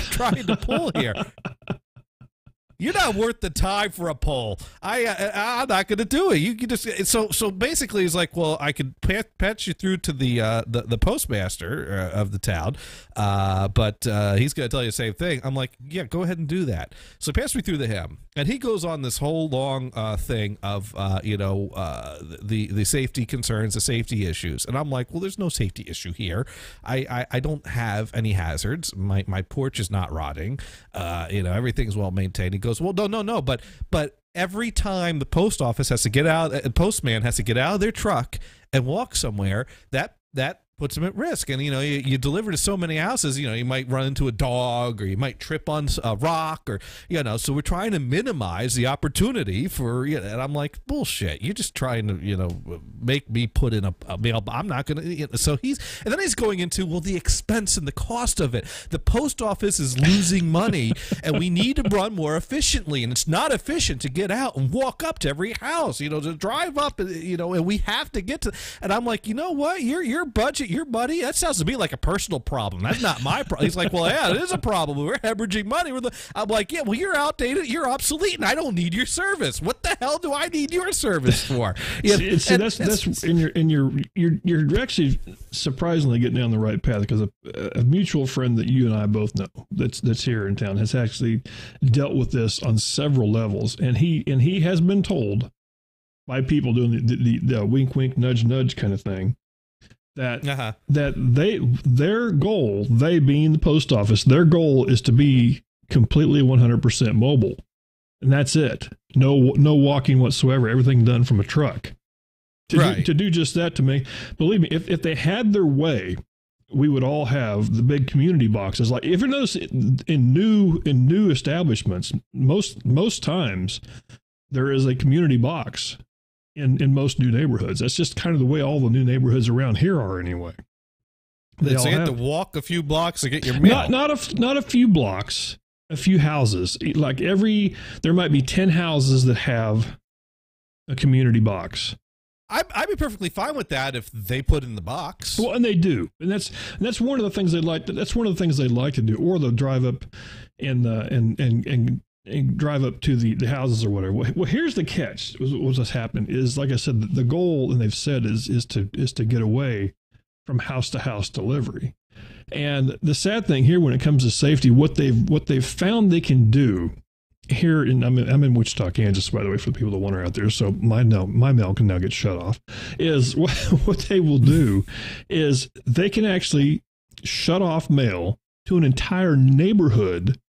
trying to pull here? You're not worth the time for a poll. I'm not going to do it. You can just so basically he's like, well, I could patch you through to the postmaster of the town, but he's going to tell you the same thing. I'm like, yeah, go ahead and do that. So pass me through to him, and he goes on this whole long thing of the safety concerns, the safety issues, and I'm like, well, there's no safety issue here. I don't have any hazards. My porch is not rotting. Everything's well maintained. He goes, well, no, but every time the post office has to get out, a postman has to get out of their truck and walk somewhere, that puts them at risk. And you deliver to so many houses, you might run into a dog, or you might trip on a rock, or so we're trying to minimize the opportunity for and I'm like, bullshit, you're just trying to make me put in a mail. I'm not gonna so he's going into, well, the expense and the cost of it. The post office is losing money and we need to run more efficiently, and it's not efficient to get out and walk up to every house, to drive up, and we have to get to, and I'm like, you know what, your budget, your money, that sounds to me like a personal problem. That's not my problem. He's like, well, yeah, it is a problem. We're hemorrhaging money. I'm like, yeah, well, you're outdated, you're obsolete, and I don't need your service. What the hell do I need your service for? That's you're actually surprisingly getting down the right path, because a mutual friend that you and I both know that's here in town has actually dealt with this on several levels, and he has been told by people doing the wink wink nudge nudge kind of thing, that their goal, they being the post office, their goal is to be completely 100% mobile, and that's it. No walking whatsoever. Everything done from a truck. To do just that, to me, believe me, if they had their way, we would all have the big community boxes. Like, if you notice in new establishments, most times there is a community box in most new neighborhoods. That's just kind of the way all the new neighborhoods around here are anyway. So you have to walk a few blocks to get your mail. Not a few blocks, a few houses. Like there might be 10 houses that have a community box. I'd be perfectly fine with that if they put in the box. Well, and they do, and that's one of the things they like. That's one of the things they like to do, or they'll drive up and drive up to the houses or whatever. Well, here's the catch. What's happened is, like I said, the goal, and they've said is to get away from house to house delivery. And the sad thing here, when it comes to safety, what they've found they can do here, I'm in Wichita, Kansas, by the way, for the people that wander out there, so my mail can now get shut off, is what they will do is they can actually shut off mail to an entire neighborhood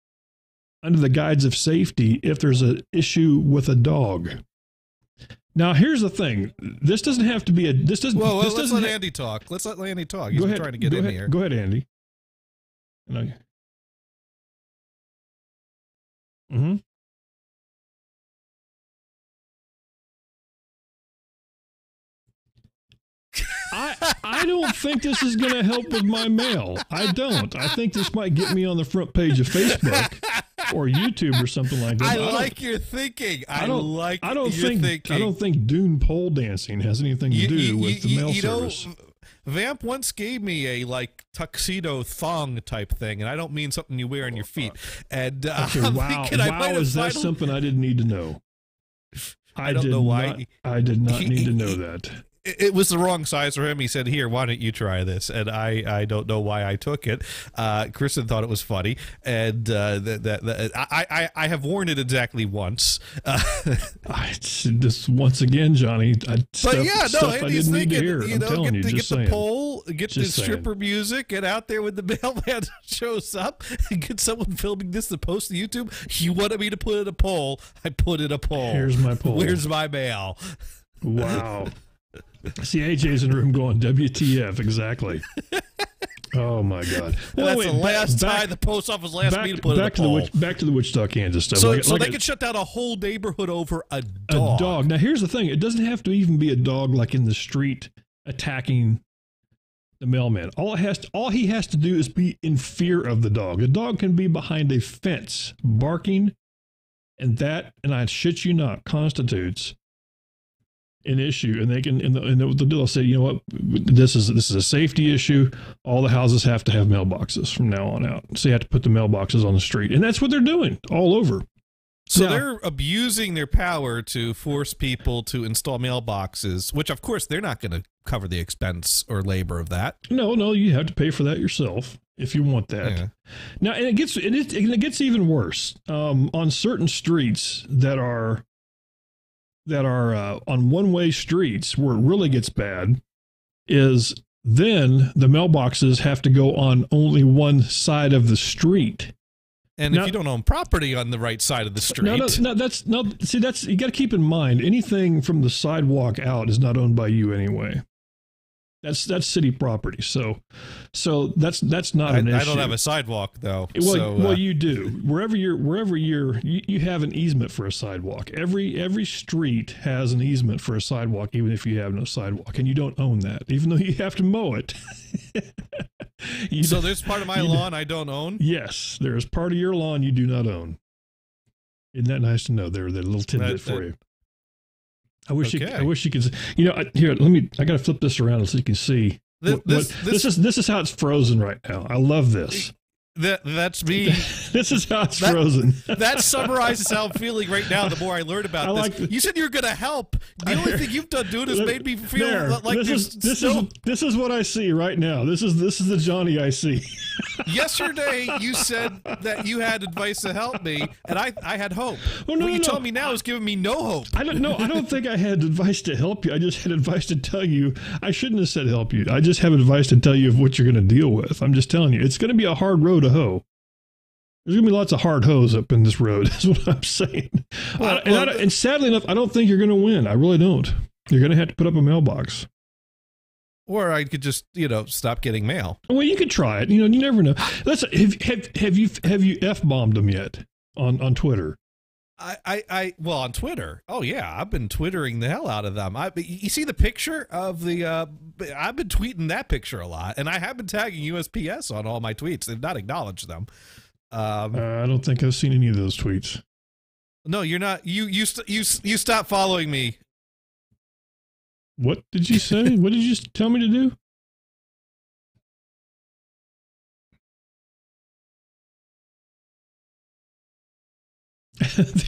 under the guise of safety if there's an issue with a dog. Now, here's the thing. This doesn't have to be let's let Andy talk. Let's let Andy talk. He's trying to get in here. Go ahead, Andy. Mm-hmm. I don't think this is going to help with my mail. I don't. I think this might get me on the front page of Facebook or YouTube or something like that. I like your thinking. I don't think Dune pole dancing has anything to do with the mail service. Vamp once gave me a tuxedo thong type thing, and I don't mean something you wear on your feet. And is that something I didn't need to know? I don't know why. I did not need to know that. it was the wrong size for him. He said, "Here, why don't you try this?" And I don't know why I took it. Kristen thought it was funny, and I have worn it exactly once. Just once again, Johnny. Andy's I didn't need to hear. You I'm know, telling you, get just the saying. pole, get the stripper music, get out there when the mailman shows up, and get someone filming this to post to YouTube. You wanted me to put in a poll. I put in a poll. Here's my poll. Where's my mail? Wow. See, AJ's in the room going, WTF, exactly. Oh, my God. Well, that's the last time the post office asked me to put in a poll. Back to the Wichita, Kansas stuff. So they could shut down a whole neighborhood over a dog. A dog. Now, here's the thing. It doesn't have to even be a dog like in the street attacking the mailman. All he has to do is be in fear of the dog. The dog can be behind a fence barking, and I shit you not, constitutes an issue. And they can, and they'll say, you know what, this is a safety issue. All the houses have to have mailboxes from now on out. So you have to put the mailboxes on the street, and that's what they're doing all over. So they're abusing their power to force people to install mailboxes, which of course they're not going to cover the expense or labor of that. No, you have to pay for that yourself if you want that. Yeah. Now, and it gets even worse. On certain streets that are on one-way streets, where it really gets bad is then the mailboxes have to go on only one side of the street. And if you don't own property on the right side of the street, you got to keep in mind, anything from the sidewalk out is not owned by you anyway. That's city property. So that's not an issue. I don't have a sidewalk though. Well, you do. Wherever you have an easement for a sidewalk. Every street has an easement for a sidewalk, even if you have no sidewalk, and you don't own that, even though you have to mow it. So there's part of my lawn I don't own? Yes, there is part of your lawn you do not own. Isn't that nice to know? They're a little tidbit for you. I wish you could. Here, I got to flip this around so you can see. This is how it's frozen right now. I love this. That's me. This is how it's frozen. That summarizes how I'm feeling right now. The more I learn about this, you said you're going to help. The only thing you've done, dude, is made me feel like this is what I see right now. This is the Johnny I see. Yesterday, you said that you had advice to help me, and I had hope. What you told me now is giving me no hope. I don't think I had advice to help you. I just had advice to tell you. I shouldn't have said help you. I just have advice to tell you of what you're going to deal with. I'm just telling you, it's going to be a hard road to hoe. There's going to be lots of hard hoes up in this road, is what I'm saying. And sadly enough, I don't think you're going to win. I really don't. You're going to have to put up a mailbox. Or I could just, stop getting mail. Well, you could try it. You never know. Listen, have you F-bombed them yet on Twitter? Well, on Twitter. Oh yeah, I've been twittering the hell out of them. You see the picture of the, I've been tweeting that picture a lot, and I have been tagging USPS on all my tweets. They've not acknowledged them. I don't think I've seen any of those tweets. No, you're not. You stop following me. What did you say? What did you tell me to do?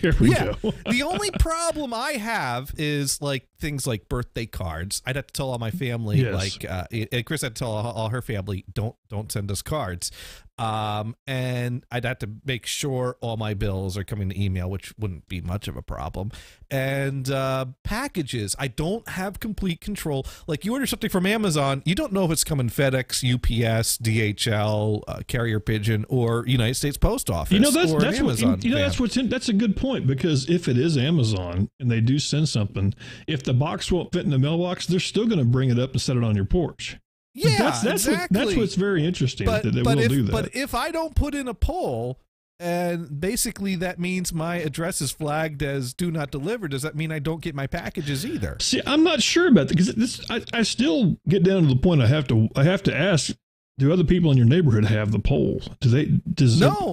There we go. The only problem I have is things like birthday cards. I'd have to tell all my family, and Chris had to tell all her family, don't send us cards. And I'd have to make sure all my bills are coming to email, which wouldn't be much of a problem. And packages, I don't have complete control. Like you order something from Amazon, you don't know if it's coming FedEx, UPS, DHL, Carrier Pigeon, or United States Post Office. That's a good point, because if it is Amazon and they do send something, if the box won't fit in the mailbox, they're still going to bring it up and set it on your porch. Yeah, exactly. That's what's very interesting, that they will do that. But if I don't put in a poll, and basically that means my address is flagged as do not deliver, does that mean I don't get my packages either? See, I'm not sure about that, because I still get down to the point I have to ask, do other people in your neighborhood have the poll?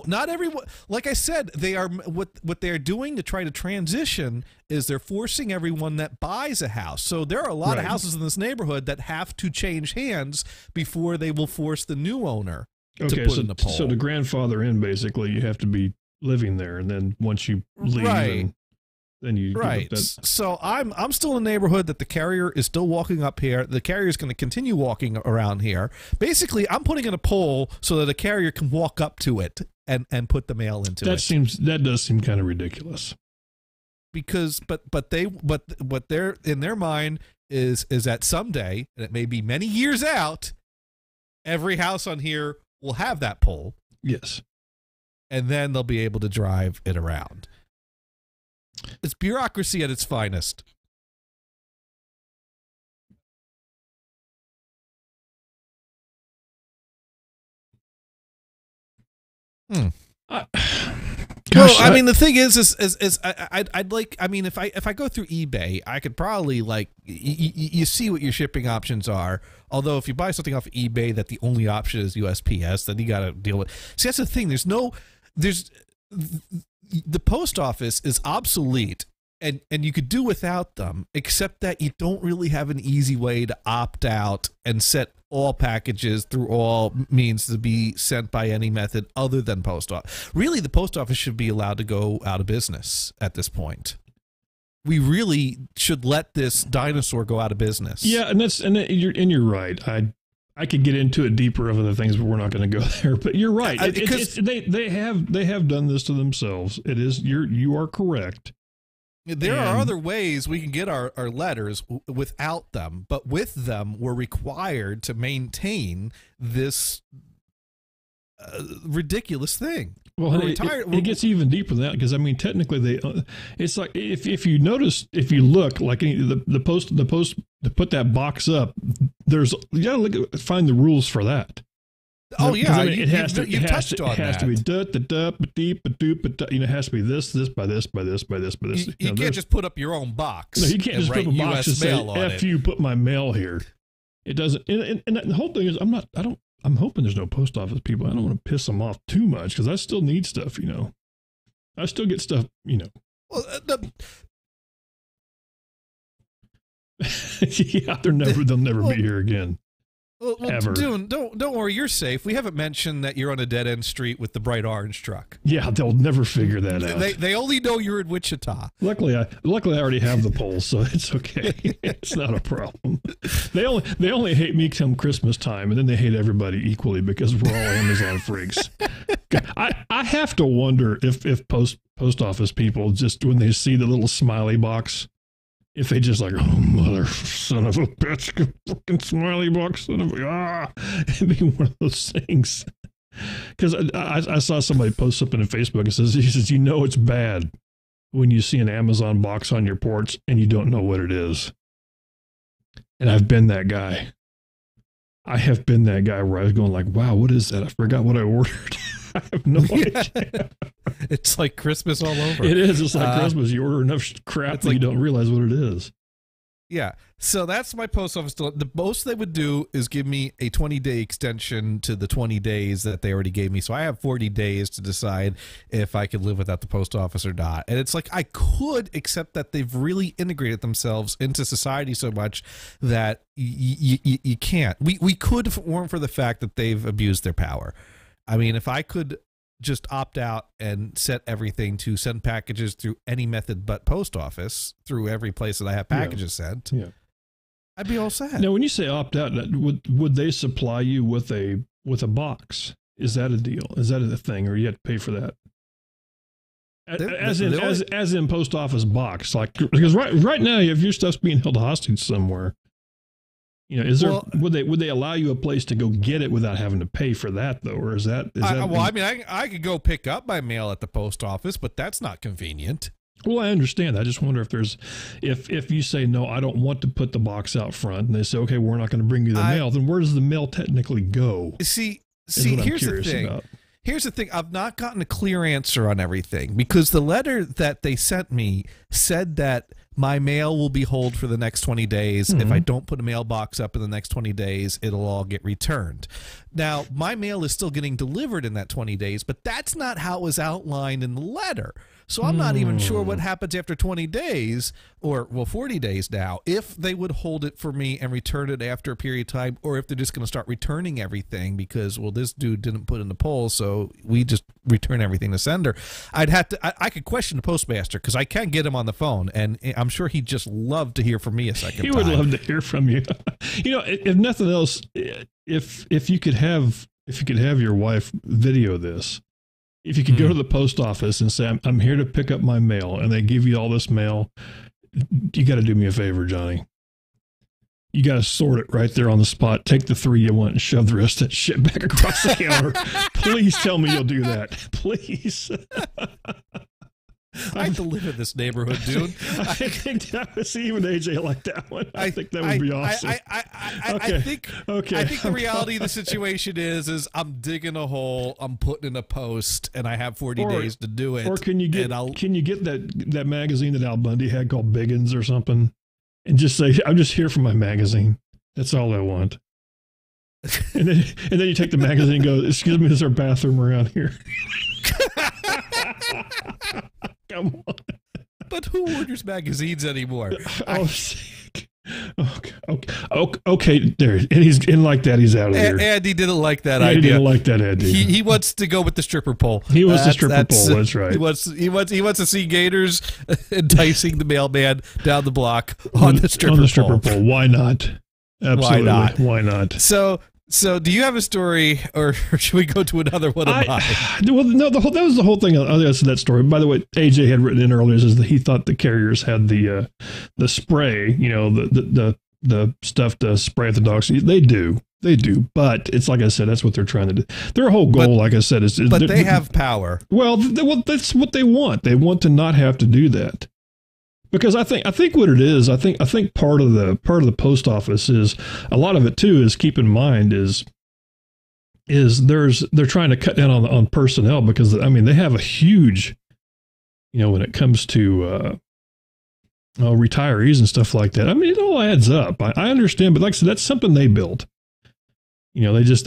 Not everyone. Like I said, they are what they're doing to try to transition is they're forcing everyone that buys a house. So there are a lot of houses in this neighborhood that have to change hands before they will force the new owner to put in the poll. So to grandfather in, basically, you have to be living there, and then once you leave, then you right. So I'm still in the neighborhood that the carrier is still walking up here. The carrier is going to continue walking around here. Basically, I'm putting in a pole so that the carrier can walk up to it and put the mail into it. That does seem kind of ridiculous. Because but what they're in their mind is that someday, and it may be many years out, every house on here will have that pole. Yes. And then they'll be able to drive it around. It's bureaucracy at its finest. Well, I mean, the thing is I'd like. I mean, if I go through eBay, I could probably like you see what your shipping options are. Although if you buy something off of eBay that the only option is USPS, then you got to deal with. See, that's the thing. The post office is obsolete, and you could do without them, except that you don't really have an easy way to opt out and set all packages through all means to be sent by any method other than post office. Really, the post office should be allowed to go out of business at this point. We really should let this dinosaur go out of business. Yeah, you're right. I could get into it deeper of other things, but we're not going to go there. But you're right. They have done this to themselves. It is you are correct. There are other ways we can get our letters without them, but with them, we're required to maintain this ridiculous thing. Well, it gets even deeper than that, because I mean, technically, it's like if you notice, if you look, like the post to put that box up, you gotta find the rules for that. Oh yeah, I mean, it has to be it has to be it has to be this by this by this by this by this. You can't just put up your own box. No, you can't just put a box and say "F you, put my mail here." It doesn't. And the whole thing is, I'm hoping there's no post office people. I don't want to piss them off too much, because I still need stuff. I still get stuff. Well, yeah, they'll never be here again. Well, ever. Dune, don't worry, you're safe. We haven't mentioned that you're on a dead end street with the bright orange truck. Yeah, they'll never figure that out. They only know you're in Wichita. Luckily, I already have the poll, so it's okay. It's not a problem. They only hate me come Christmas time, and then they hate everybody equally because we're all Amazon freaks. I have to wonder if post office people, just when they see the little smiley box, if they just like, oh, mother, son of a bitch, fucking smiley box, son of a, it'd be one of those things. Because I saw somebody post something on Facebook. He says, it's bad when you see an Amazon box on your porch and you don't know what it is. And I've been that guy. I have been that guy where I was going like, wow, what is that? I forgot what I ordered. I have no idea. It's like Christmas all over. It is. It's like Christmas. You order enough crap that you don't realize what it is. Yeah. So that's my post office. The most they would do is give me a 20-day extension to the 20 days that they already gave me. So I have 40 days to decide if I could live without the post office or not. And it's like I could, except that they've really integrated themselves into society so much that you can't. We could if it weren't for the fact that they've abused their power. I mean, if I could just opt out and set everything to send packages through any method but post office, through every place that I have packages sent, I'd be all set. Now, when you say opt out, would they supply you with a box? Is that a deal? Is that a thing, or you have to pay for that? As in post office box, like, because right now, if your stuff's being held hostage somewhere, is there, would they allow you a place to go get it without having to pay for that, though, or is that? I could go pick up my mail at the post office, but that's not convenient. Well, I understand. I just wonder if there's, if you say no, I don't want to put the box out front, and they say, okay, we're not going to bring you the mail, then where does the mail technically go? See, here's the thing. About. Here's the thing. I've not gotten a clear answer on everything, because the letter that they sent me said that my mail will be held for the next 20 days. Mm-hmm. If I don't put a mailbox up in the next 20 days, it'll all get returned. Now, my mail is still getting delivered in that 20 days, but that's not how it was outlined in the letter. So I'm not even sure what happens after 20 days or, 40 days now, if they would hold it for me and return it after a period of time, or if they're just going to start returning everything because, well, this dude didn't put in the poll, so we just return everything to sender. I could question the postmaster because I can get him on the phone, and I'm sure he'd just love to hear from me a second time. He would love to hear from you. If nothing else, if you could have your wife video this, if you could go to the post office and say, I'm here to pick up my mail, and they give you all this mail, you got to do me a favor, Johnny. You got to sort it right there on the spot. Take the 3 you want and shove the rest of that shit back across the counter. Please tell me you'll do that. Please. I have to live in this neighborhood, dude. I think that was even AJ like that one. I think that would be awesome. I think the reality of the situation is I'm digging a hole, I'm putting in a post, and I have 40 days to do it. Or can you get that magazine that Al Bundy had called Biggins or something, and just say, I'm just here for my magazine. That's all I want. And then you take the magazine and go, excuse me, is there a bathroom around here? Come on. But who orders magazines anymore? Okay, there. And he's in like that. He's out of here. Andy didn't like that idea. He didn't like that idea. He wants to go with the stripper pole. He wants the stripper pole. That's right. He wants to see gators enticing the mailman down the block on the stripper pole. Why not? Absolutely. Why not? So do you have a story, or should we go to another one of mine? Well, no, that was the whole thing. That's that story. By the way, AJ had written in earlier is that he thought the carriers had the spray, the stuff to spray at the dogs. They do, but it's like I said, that's what they're trying to do. Their whole goal, like I said, is they have power. Well, that's what they want. They want to not have to do that. Because I think what it is, I think part of the post office is, a lot of it too is, keep in mind is they're trying to cut down on personnel, because they have a huge, when it comes to retirees and stuff like that. It all adds up. I understand, but like I said, that's something they built. It just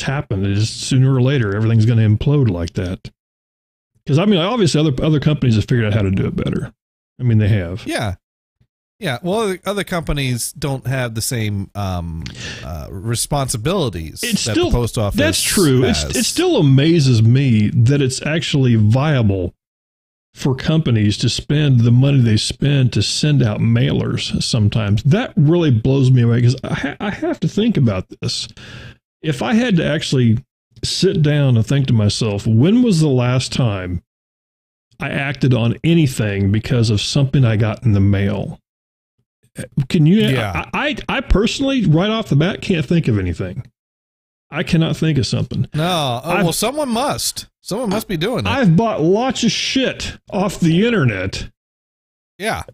happened. It just, sooner or later, everything's going to implode like that. Because obviously other companies have figured out how to do it better. They have. Yeah. Well, other companies don't have the same responsibilities that the post office. That's true. Has. It still amazes me that it's actually viable for companies to spend the money they spend to send out mailers. Sometimes that really blows me away, because I have to think about this. If I had to actually sit down and think to myself, when was the last time I acted on anything because of something I got in the mail? Can you? Yeah. I personally, right off the bat, can't think of anything. I cannot think of something. No. Well, someone must. Someone must be doing it. I've bought lots of shit off the internet. Yeah.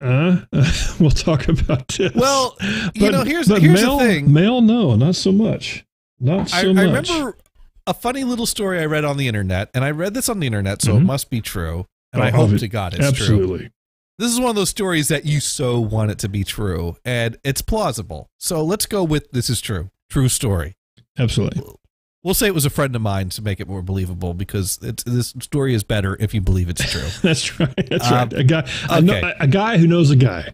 We'll talk about this. Well, here's the thing. Mail, no, not so much. I remember a funny little story I read on the internet, and I read this on the internet, so it must be true. And I hope to God it's true. Absolutely. This is one of those stories that you so want it to be true, and it's plausible. So let's go with this is true. True story. Absolutely. We'll say it was a friend of mine to make it more believable, because this story is better if you believe it's true. That's right. That's right. A guy who knows a guy.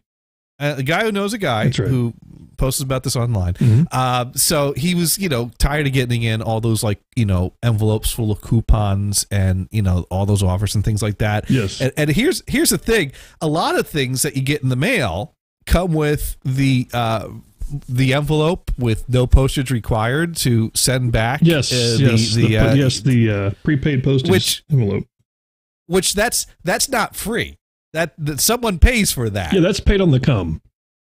A guy who knows a guy who posts about this online. So he was, tired of getting in all those envelopes full of coupons and, all those offers and things like that. Yes. And here's the thing. A lot of things that you get in the mail come with the envelope with no postage required to send back. Yes. The prepaid postage envelope. Which that's not free. That someone pays for that. Yeah, that's paid on the come.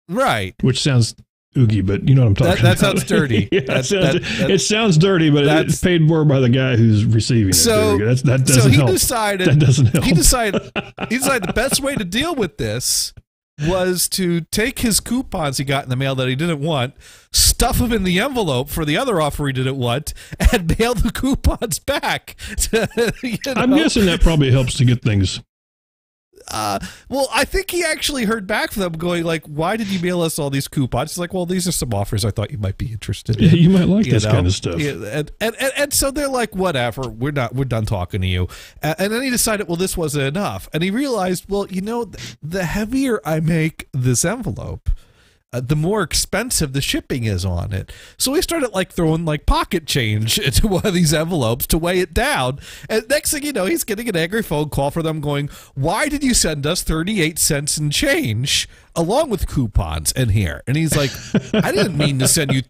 Right. Which sounds oogie, but you know what I'm talking about. That sounds dirty. It sounds dirty, but it's paid more by the guy who's receiving it. That doesn't help. That doesn't help. He decided the best way to deal with this was to take his coupons he got in the mail that he didn't want, stuff them in the envelope for the other offer he didn't want, and mail the coupons back. I'm guessing that probably helps to get things Well, I think he actually heard back from them going like, why did you mail us all these coupons? He's like, well, these are some offers I thought you might be interested in. Yeah, you might like this kind of stuff. Yeah, and so they're like, whatever, we're done talking to you. And then he decided, well, this wasn't enough. And he realized, well, the heavier I make this envelope, the more expensive the shipping is on it. So he started like throwing like pocket change into one of these envelopes to weigh it down. And next thing you know, he's getting an angry phone call from them going, why did you send us 38 cents in change along with coupons in here? And he's like, I didn't mean to send you.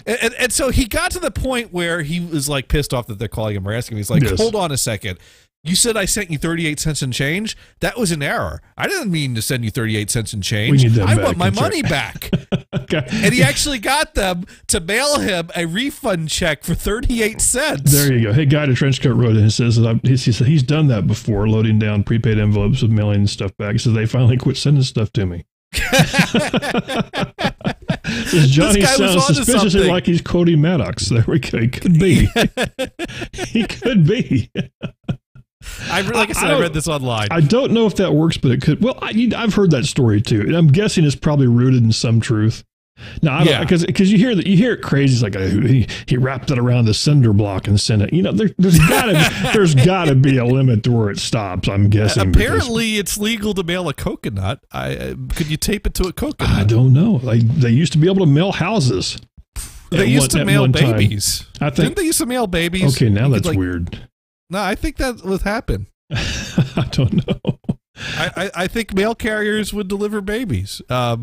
And so he got to the point where he was like pissed off that they're calling him or asking him. He's like, hold on a second. You said I sent you 38 cents in change? That was an error. I didn't mean to send you 38 cents in change. I want my money back. Okay. And he actually got them to mail him a refund check for 38 cents. There you go. Hey, Guy in a Trench Coat wrote in and says that he's done that before, loading down prepaid envelopes with mailing stuff back. He says they finally quit sending stuff to me. Says Johnny sounds suspiciously like he's Cody Maddox. There we go. He could be. He could be. I read this online. I don't know if that works, but it could. Well, I've heard that story too, and I'm guessing it's probably rooted in some truth. Now, I don't, because you hear it crazy. It's like he wrapped it around the cinder block and sent it. There's gotta be a limit to where it stops. I'm guessing. Apparently, it's legal to mail a coconut. Could you tape it to a coconut? I don't know. They used to be able to mail houses. They used to mail babies. Didn't they used to mail babies? Okay, now that's weird. No, I think that would happen. I don't know. I think mail carriers would deliver babies. I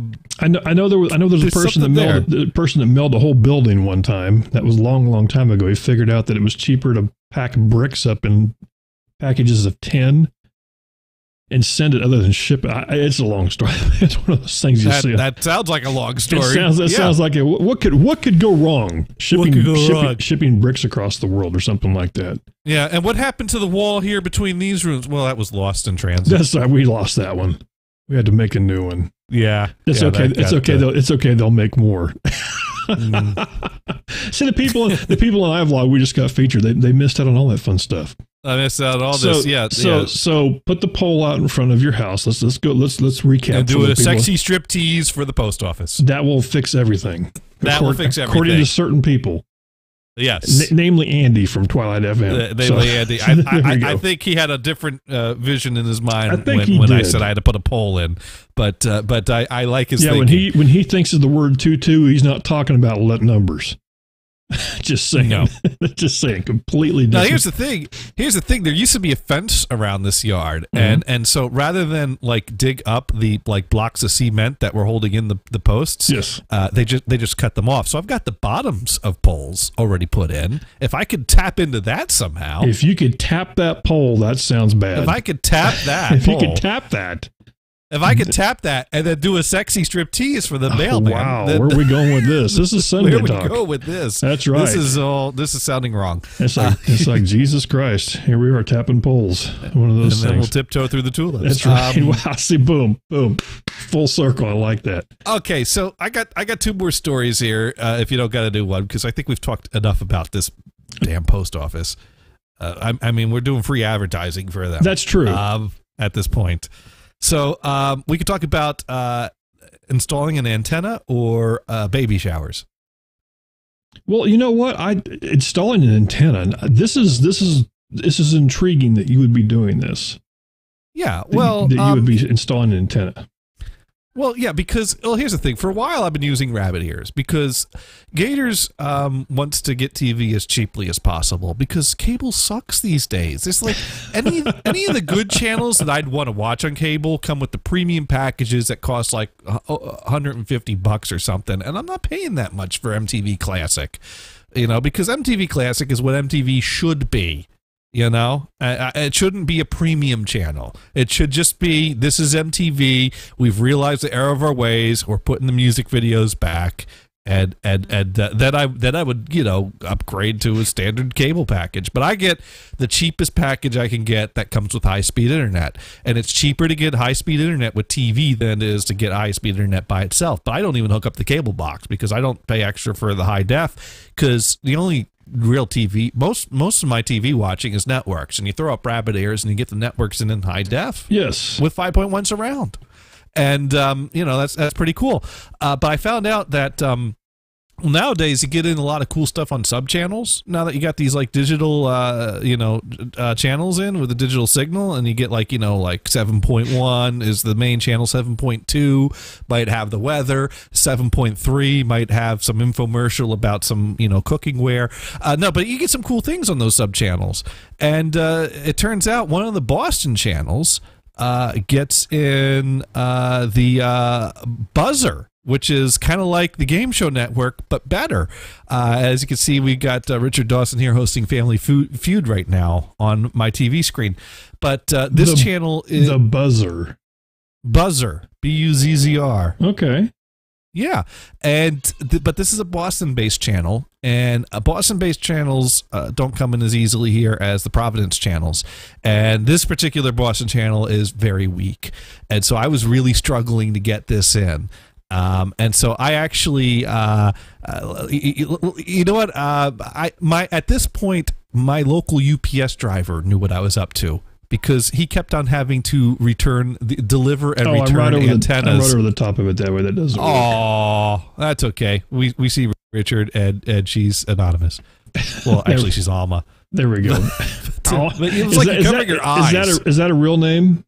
know there's a person that mailed a whole building one time. That was a long time ago. He figured out that it was cheaper to pack bricks up in packages of 10 and send it other than ship it. It's a long story. It's one of those things you see. That sounds like a long story. Sounds like it. What could go wrong? Shipping bricks across the world or something like that. Yeah, and what happened to the wall here between these rooms? Well, that was lost in transit. We lost that one. We had to make a new one. Yeah, it's okay. It's okay though. It's okay. They'll make more. See, the people in iVlog we just got featured. They missed out on all that fun stuff. I missed out on all this. Yeah. So put the pole out in front of your house. Let's go. Let's recap. And do a sexy strip tease for the post office. That will fix everything. According to certain people. Yes. Namely Andy from Twilight FM. Andy. I think he had a different vision in his mind when I said I had to put a poll in. But I like his thinking. When he thinks of the word tutu, he's not talking about numbers. Just saying. No. Just saying. Completely different. Now, here's the thing. There used to be a fence around this yard, and so rather than like dig up the like blocks of cement that were holding in the posts, yes, they just cut them off. So I've got the bottoms of poles already put in. If I could tap into that somehow, if you could tap that pole, that sounds bad. If I could tap that, you could tap that. If I could tap that and then do a sexy strip tease for the mailman. Wow, where are we going with this? This is Sunday talk. Where we go with this? That's right. This is sounding wrong. It's like Jesus Christ. Here we are tapping poles. One of those things. And then we'll tiptoe through the tulips. That's right. Wow. See, boom, full circle. I like that. Okay, so I got two more stories here. If you don't got to do one, because I think we've talked enough about this damn post office. I mean, we're doing free advertising for them. That's true. At this point. So we could talk about installing an antenna or baby showers. Well, you know what? Installing an antenna. This is intriguing that you would be doing this. Yeah. Well, that you would be installing an antenna. Well, yeah, because here's the thing. For a while, I've been using rabbit ears because Gators wants to get TV as cheaply as possible because cable sucks these days. There's like any of the good channels that I'd want to watch on cable come with the premium packages that cost like $150 or something, and I'm not paying that much for MTV Classic, because MTV Classic is what MTV should be. It shouldn't be a premium channel. It should just be, this is MTV. We've realized the error of our ways. We're putting the music videos back, and then I would upgrade to a standard cable package. But I get the cheapest package I can get that comes with high-speed internet, and it's cheaper to get high-speed internet with TV than it is to get high-speed internet by itself. But I don't even hook up the cable box because I don't pay extra for the high def because the only real TV. Most of my TV watching is networks, and you throw up rabbit ears and you get the networks in high def. Yes, with 5.1 surround, and that's pretty cool. But I found out that nowadays you get in a lot of cool stuff on sub channels. Now that you got these like digital channels in with a digital signal, and you get like 7.1 is the main channel, 7.2 might have the weather, 7.3 might have some infomercial about some cooking ware. No, but you get some cool things on those sub channels, and it turns out one of the Boston channels gets in the buzzer, which is kind of like the Game Show Network, but better. As you can see, we got Richard Dawson here hosting Family Feud right now on my TV screen. But this channel is... The Buzzer. Buzzer. B-U-Z-Z-R. Okay. Yeah. But this is a Boston-based channel, and Boston-based channels don't come in as easily here as the Providence channels. And this particular Boston channel is very weak. And so I was really struggling to get this in. And so I actually, you know what? At this point, my local UPS driver knew what I was up to, because he kept on having to deliver and return antennas. I'm right over the top of it that way. That doesn't work. Oh, that's okay. We see Richard, and she's anonymous. Well, actually, she's Alma. There we go. But it was like covering your eyes. Is that a real name?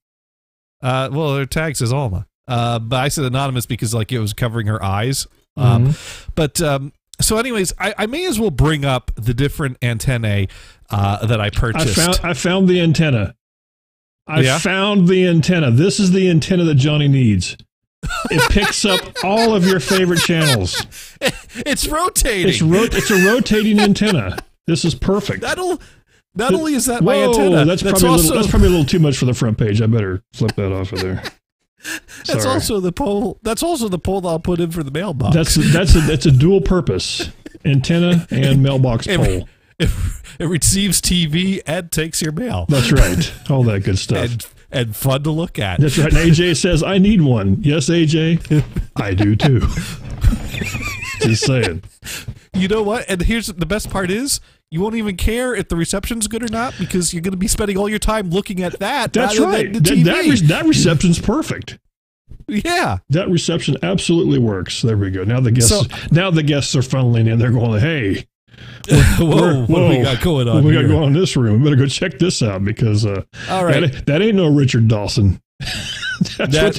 Well, her tag says Alma. But I said anonymous because it was covering her eyes. So anyways, I may as well bring up the different antennae that I purchased. I found the antenna. I found the antenna. This is the antenna that Johnny needs. It picks up all of your favorite channels. It's rotating. It's a rotating antenna. This is perfect. Not only is that my antenna, that's probably a little too much for the front page. I better flip that off of there. That's also the pole. That's also the pole that I'll put in for the mailbox. That's a dual purpose antenna and mailbox pole. It receives TV and takes your mail. That's right. All that good stuff. And fun to look at. That's right. And AJ says, "I need one." Yes, AJ, I do too. Just saying. You know what? And here's the best part is, you won't even care if the reception's good or not, because you're going to be spending all your time looking at that. That's right. That reception's perfect. Yeah. That reception absolutely works. There we go. Now the guests are funneling in. They're going, "Hey, what do we got going on? What we got going on in this room? We better go check this out, because all right, that ain't no Richard Dawson." That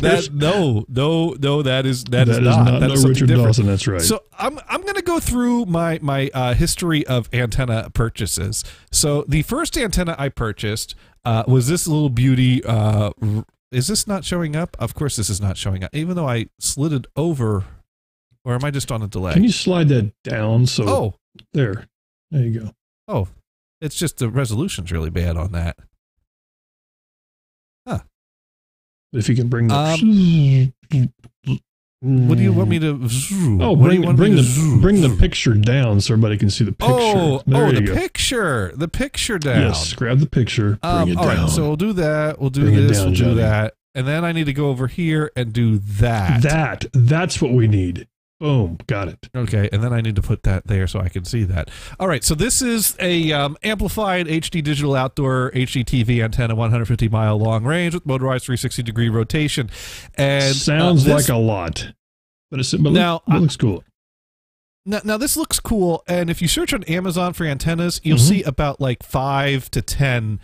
is not no Richard Dawson. That's right. So I'm going to go through my history of antenna purchases. So the first antenna I purchased was this little beauty. Is this not showing up? Of course this is not showing up, even though I slid it over. Or am I just on a delay? Can you slide that down? So there you go. Oh, it's just the resolution's really bad on that. If you can bring the what do you want me to? Bring the picture down so everybody can see the picture. The picture. The picture down. Yes, grab the picture. Bring it down. All right, so we'll do that. We'll do this. We'll do that, and then I need to go over here and do that. That's what we need. Boom, got it. Okay, and then I need to put that there so I can see that. All right, so this is a amplified HD digital outdoor HD TV antenna, 150-mile long range with motorized 360-degree rotation. And sounds like a lot, but it looks cool. Now this looks cool, and if you search on Amazon for antennas, you'll see about like 5 to 10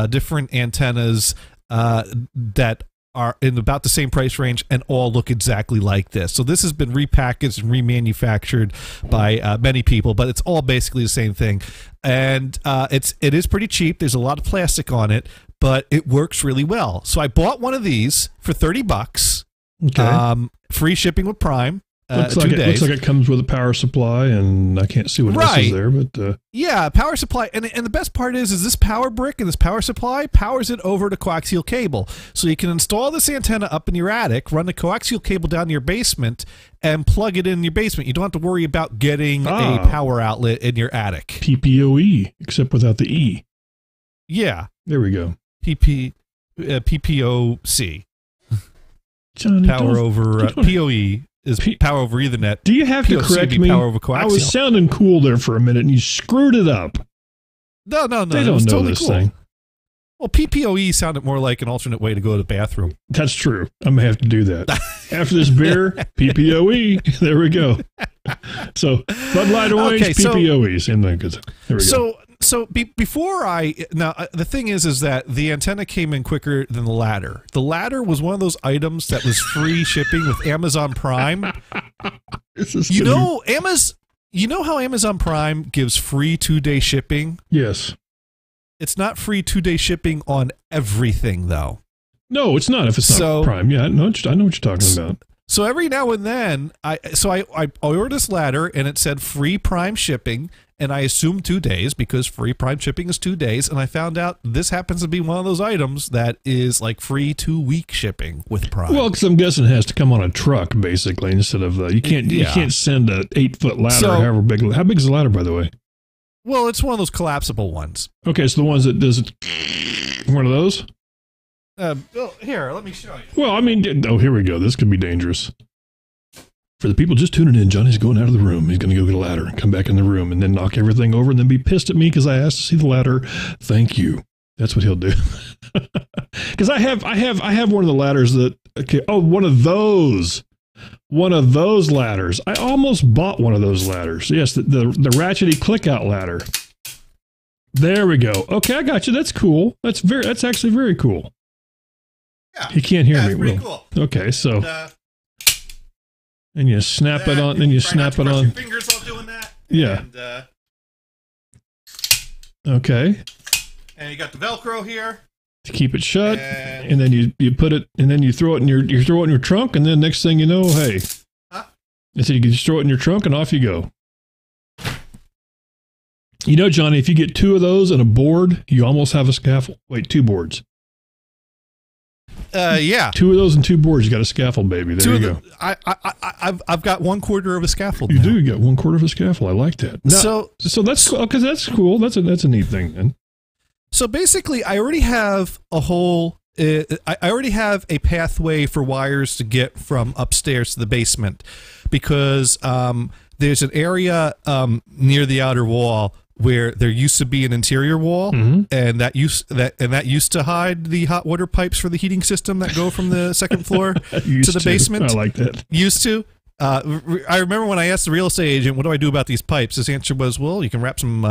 different antennas that are in about the same price range and all look exactly like this. So this has been repackaged and remanufactured by many people, but it's all basically the same thing. And it is pretty cheap. There's a lot of plastic on it, but it works really well. So I bought one of these for $30. Okay. Free shipping with Prime. Looks like it comes with a power supply, and I can't see what else is there, but yeah, power supply, and the best part is this power brick and this power supply powers it over to coaxial cable, so you can install this antenna up in your attic, run the coaxial cable down to your basement, and plug it in your basement. You don't have to worry about getting a power outlet in your attic. PPOE, except without the E. Yeah, there we go. PPOC. Johnny, power over POE. is power over Ethernet. Do you have to correct me? Power over coaxial. I was sounding cool there for a minute, and you screwed it up. No. They don't know this thing. Well, PPOE sounded more like an alternate way to go to the bathroom. That's true. I'm gonna have to do that after this beer. PPOE. There we go. So Bud Light Orange, PPOE, same thing. There we go. So before the thing is that the antenna came in quicker than the ladder. The ladder was one of those items that was free shipping with Amazon Prime. You know how Amazon Prime gives free 2-day shipping? Yes. It's not free 2-day shipping on everything, though. No, it's not if it's not Prime. Yeah, I know what you're talking about. So every now and then, I ordered this ladder, and it said free Prime shipping, and I assumed 2 days because free Prime shipping is 2 days, and I found out this happens to be one of those items that is like free 2-week shipping with Prime. Well, because I'm guessing it has to come on a truck, basically, instead of you can't send an 8-foot ladder, however big. How big is the ladder, by the way? Well, it's one of those collapsible ones. Okay, so the ones that does one of those? Here, let me show you. Well, I mean, here we go. This could be dangerous. For the people just tuning in, Johnny's going out of the room. He's going to go get a ladder and come back in the room and then knock everything over and then be pissed at me because I asked to see the ladder. Thank you. That's what he'll do. Because I have one of the ladders that. Okay. Oh, one of those ladders. I almost bought one of those ladders. Yes, the ratchety click out ladder. There we go. Okay, I got you. That's cool. That's actually very cool. Yeah. You can't hear me. That's pretty cool. Okay, so and you snap it on. Then you snap it on. Your fingers while doing that. Yeah. Okay. And you got the Velcro here to keep it shut, and then you put it, and then you throw it in your trunk, and then next thing you know, hey, I said you can just throw it in your trunk, and off you go. You know, Johnny, if you get 2 of those and a board, you almost have a scaffold. Wait, 2 boards. Yeah. 2 of those and 2 boards, you got a scaffold, baby. There you go. I've got 1/4 of a scaffold. You do. You got 1/4 of a scaffold. I like that. Now, so that's cool, because that's cool. That's a neat thing, then. So basically, I already have a whole. I already have a pathway for wires to get from upstairs to the basement, because there's an area near the outer wall where there used to be an interior wall, and that used to hide the hot water pipes for the heating system that go from the second floor to the basement. I like that. Used to. I remember when I asked the real estate agent, "What do I do about these pipes?" His answer was, "Well, you can wrap some,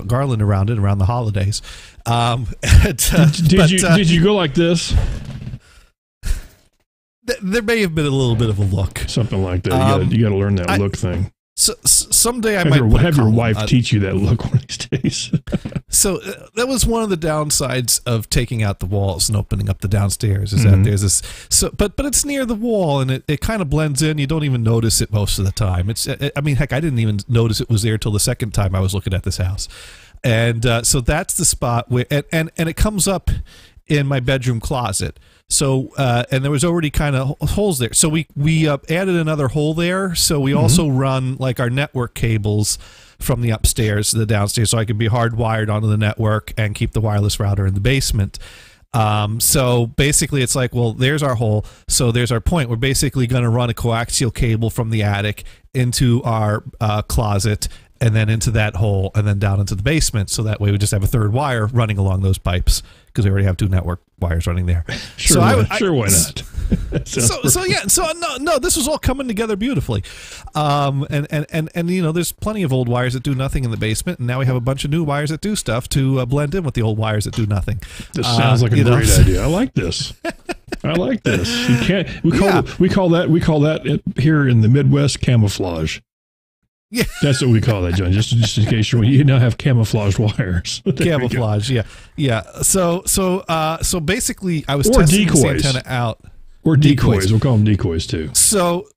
garland around it around the holidays." Did you go like this? There may have been a little bit of a look, something like that. You got to learn that look thing. So someday I might have your wife teach you that look one of these days. So that was one of the downsides of taking out the walls and opening up the downstairs, is that there's this. So, but it's near the wall, and it kind of blends in. You don't even notice it most of the time. Heck, I didn't even notice it was there till the second time I was looking at this house, and so that's the spot where and it comes up in my bedroom closet. So, and there was already kind of holes there. So we added another hole there. So we also run like our network cables from the upstairs to the downstairs, so I can be hardwired onto the network and keep the wireless router in the basement. So basically it's like, well, there's our hole. So there's our point. We're basically going to run a coaxial cable from the attic into our closet, and then into that hole, and then down into the basement. So that way we just have a third wire running along those pipes, because we already have 2 network wires running there. Sure, why not? No, this was all coming together beautifully. And there's plenty of old wires that do nothing in the basement, and now we have a bunch of new wires that do stuff to blend in with the old wires that do nothing. This sounds like a great idea. I like this. I like this. You can't. We call that here in the Midwest camouflage. Yeah, that's what we call that, John. Just in case you now have camouflage wires. Camouflage, yeah. So basically, I was testing this antenna out. Or decoys. We'll call them decoys too. So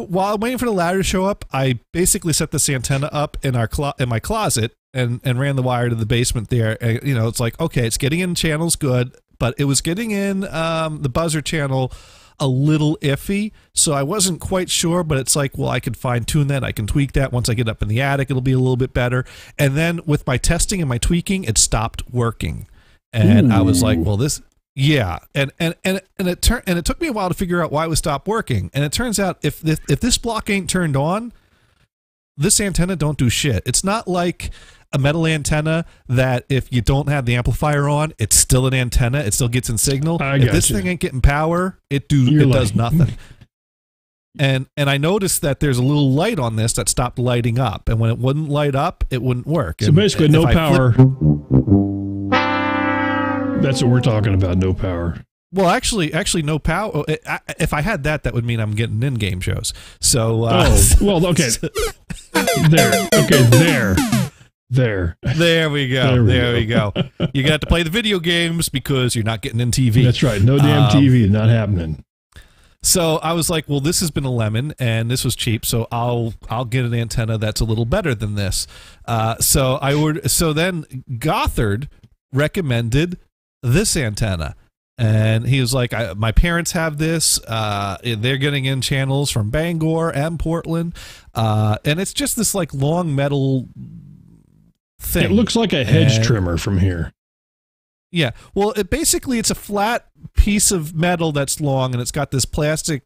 while I'm waiting for the ladder to show up, I basically set this antenna up in my closet and ran the wire to the basement there. And, it's like, okay, it's getting in channels good, but it was getting in the buzzer channel a little iffy, so I wasn't quite sure, but it's like, well, I can fine-tune that, I can tweak that. Once I get up in the attic, it'll be a little bit better. And then with my testing and my tweaking, it stopped working. And I was like, well, this Yeah, and it took me a while to figure out why it would stop working. And it turns out if this block ain't turned on, this antenna don't do shit. It's not like a metal antenna that if you don't have the amplifier on, it's still an antenna. It still gets in signal. If this thing ain't getting power, it does nothing. And I noticed that there's a little light on this that stopped lighting up, and when it wouldn't light up, it wouldn't work. So basically, no power. That's what we're talking about. No power. Well, actually, no power. If I had that, that would mean I'm getting in-game shows. So, well, okay. There. Okay, there we go. There we go. You got to play the video games because you're not getting in TV. That's right. No damn TV. Not happening. So I was like, well, this has been a lemon, and this was cheap, so I'll get an antenna that's a little better than this. So then Gothard recommended this antenna, and he was like, my parents have this. They're getting in channels from Bangor and Portland, and it's just this like long metal thing. It looks like a hedge trimmer from here. Yeah, well, it's a flat piece of metal that's long, and it's got this plastic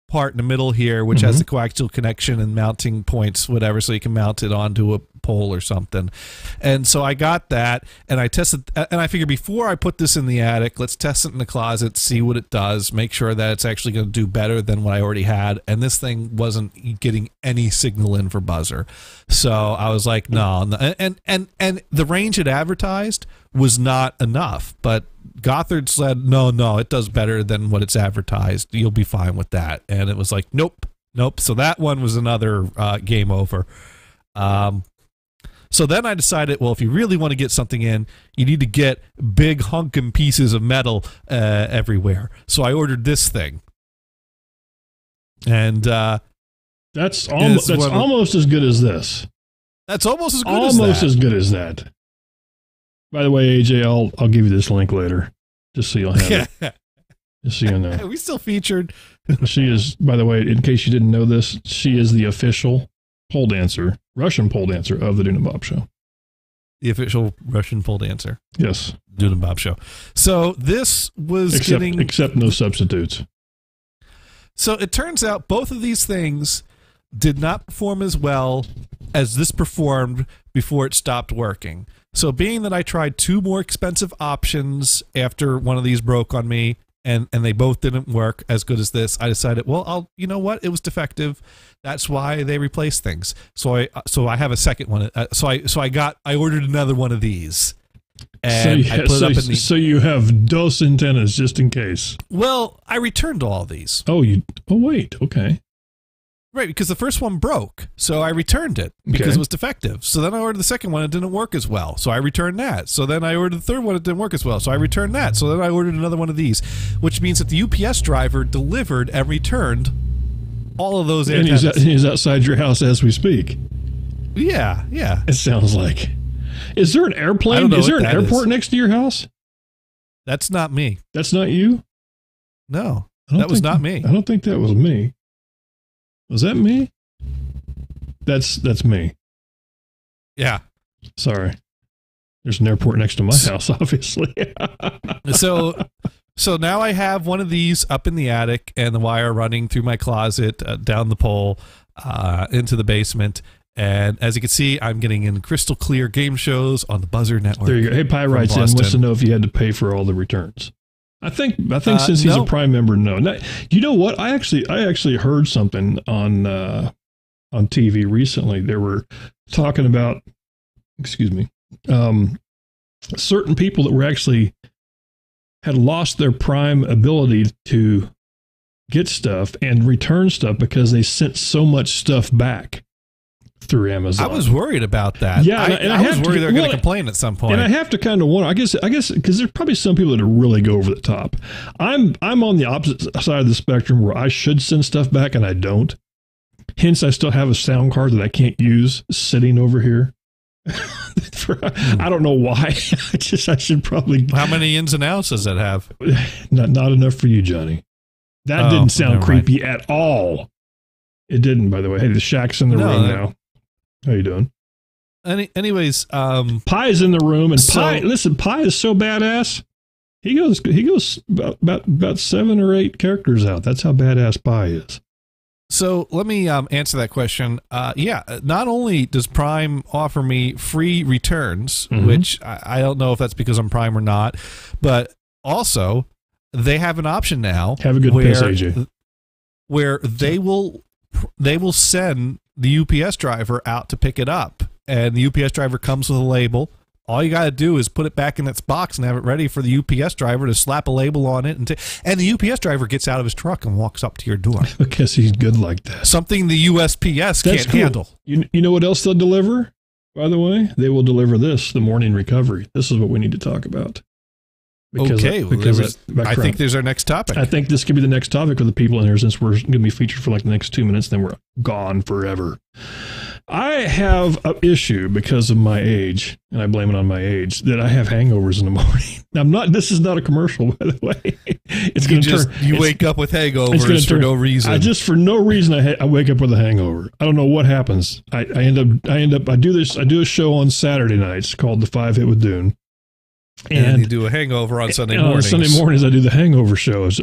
part in the middle here, which has the coaxial connection and mounting points, whatever, so you can mount it onto a pole or something. And so I got that, and I tested, and I figured before I put this in the attic, let's test it in the closet, see what it does, make sure that it's actually going to do better than what I already had. And this thing wasn't getting any signal in for buzzer. So I was like, no. And the range it advertised was not enough, but Gothard said, no, it does better than what it's advertised. You'll be fine with that. And it was like, nope. So that one was another game over. So then I decided, well, if you really want to get something in, you need to get big hunkin' pieces of metal everywhere. So I ordered this thing. And that's almost as good as this. That's almost as good almost as good as that. By the way, AJ, I'll give you this link later, just so you'll have it. Just so you know. We still featured. She is, by the way, in case you didn't know this, she is the official pole dancer, Russian pole dancer of the Dune and Bob Show. The official Russian pole dancer. Yes. Dune and Bob Show. So this was except no substitutes. So it turns out both of these things did not perform as well as this performed before it stopped working. So being that I tried two more expensive options after one of these broke on me, and they both didn't work as good as this, I decided, well, you know what? It was defective. That's why they replace things. So I have a second one. I ordered another one of these. And so you have dos antennas just in case. Well, I returned all these. Oh, wait. Okay. Right, because the first one broke, so I returned it because it was defective. So then I ordered the second one, it didn't work as well, so I returned that. So then I ordered the third one, it didn't work as well, so I returned that. So then I ordered another one of these, which means that the UPS driver delivered and returned all of those antennas. And he's outside your house as we speak. Yeah. It sounds like. Is there an airplane? Is there an airport next to your house? That's not me. That's not you? No, that was not me. I don't think that was me. Was that me? That's me. Yeah. Sorry. There's an airport next to my house, obviously. So now I have one of these up in the attic and the wire running through my closet, down the pole, into the basement. And as you can see, I'm getting in crystal clear game shows on the Buzzer Network. There you go. Hey, Pi writes in, wants to know if you had to pay for all the returns. I think since he's a Prime member, no. Now, you know what? I actually heard something on TV recently. They were talking about, certain people that were actually had lost their Prime ability to get stuff and return stuff because they sent so much stuff back through Amazon. I was worried about that. Yeah, I was worried they were going to complain at some point. And I have to kind of wonder. I guess because there's probably some people that really go over the top. I'm on the opposite side of the spectrum where I should send stuff back and I don't. Hence, I still have a sound card that I can't use sitting over here. I don't know why. I should probably. How many ins and outs does it have? Not enough for you, Johnny. That didn't sound creepy at all. It didn't, by the way. Hey, the Shaq's in the room now. How you doing? Anyways, Pi is in the room, and Pi is so badass. He goes about 7 or 8 characters out. That's how badass Pi is. So let me answer that question. Not only does Prime offer me free returns, which I don't know if that's because I'm Prime or not, but also they have an option now. Have a good piss, AJ. Where they will send the UPS driver out to pick it up, and the UPS driver comes with a label. All you got to do is put it back in its box and have it ready for the UPS driver to slap a label on it. And the UPS driver gets out of his truck and walks up to your door. Because he's good like that. Something the USPS can't handle. You know what else they'll deliver, by the way? They will deliver this, the morning recovery. This is what we need to talk about. I think there's our next topic. I think this could be the next topic for the people in here, since we're going to be featured for like the next 2 minutes, then we're gone forever. I have an issue because of my age, and I blame it on my age, that I have hangovers in the morning. This is not a commercial, by the way. You wake up with hangovers for no reason. For no reason, I wake up with a hangover. I don't know what happens. I do a show on Saturday nights called The 5 Hit with Dune. And you do a hangover on Sunday mornings. On Sunday mornings, I do the hangover shows,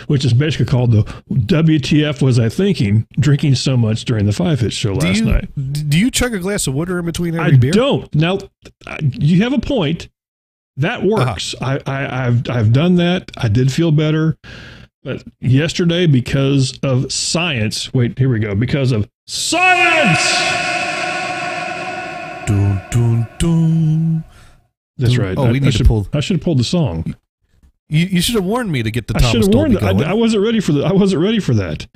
which is basically called the WTF Was I Thinking, drinking so much during the 5 Hit show last night. Do you chug a glass of water in between every beer? I don't. Now, you have a point. That works. I've done that. I did feel better. But yesterday, because of science, because of science! Dun, dun, dun. That's right. Oh, I should have pulled the song. You should have warned me to get the Thomas Dolby going. I wasn't ready for that. I wasn't ready for that.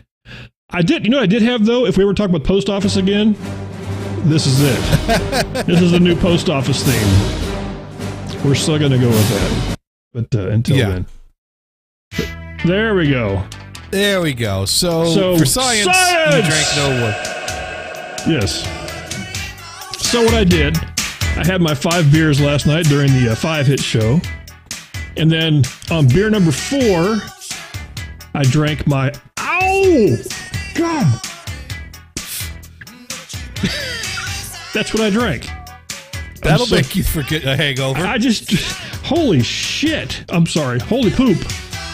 I did. You know what I did have, though? If we ever talk about post office again, this is it. This is the new post office theme. We're still going to go with that. But until then. But there we go. There we go. So for science, you drank no water. Yes. So what I did, I had my 5 beers last night during the 5 Hit show. And then on beer number 4, I drank my... Ow! God! That's what I drank. That'll make you forget a hangover. Holy shit. I'm sorry. Holy poop.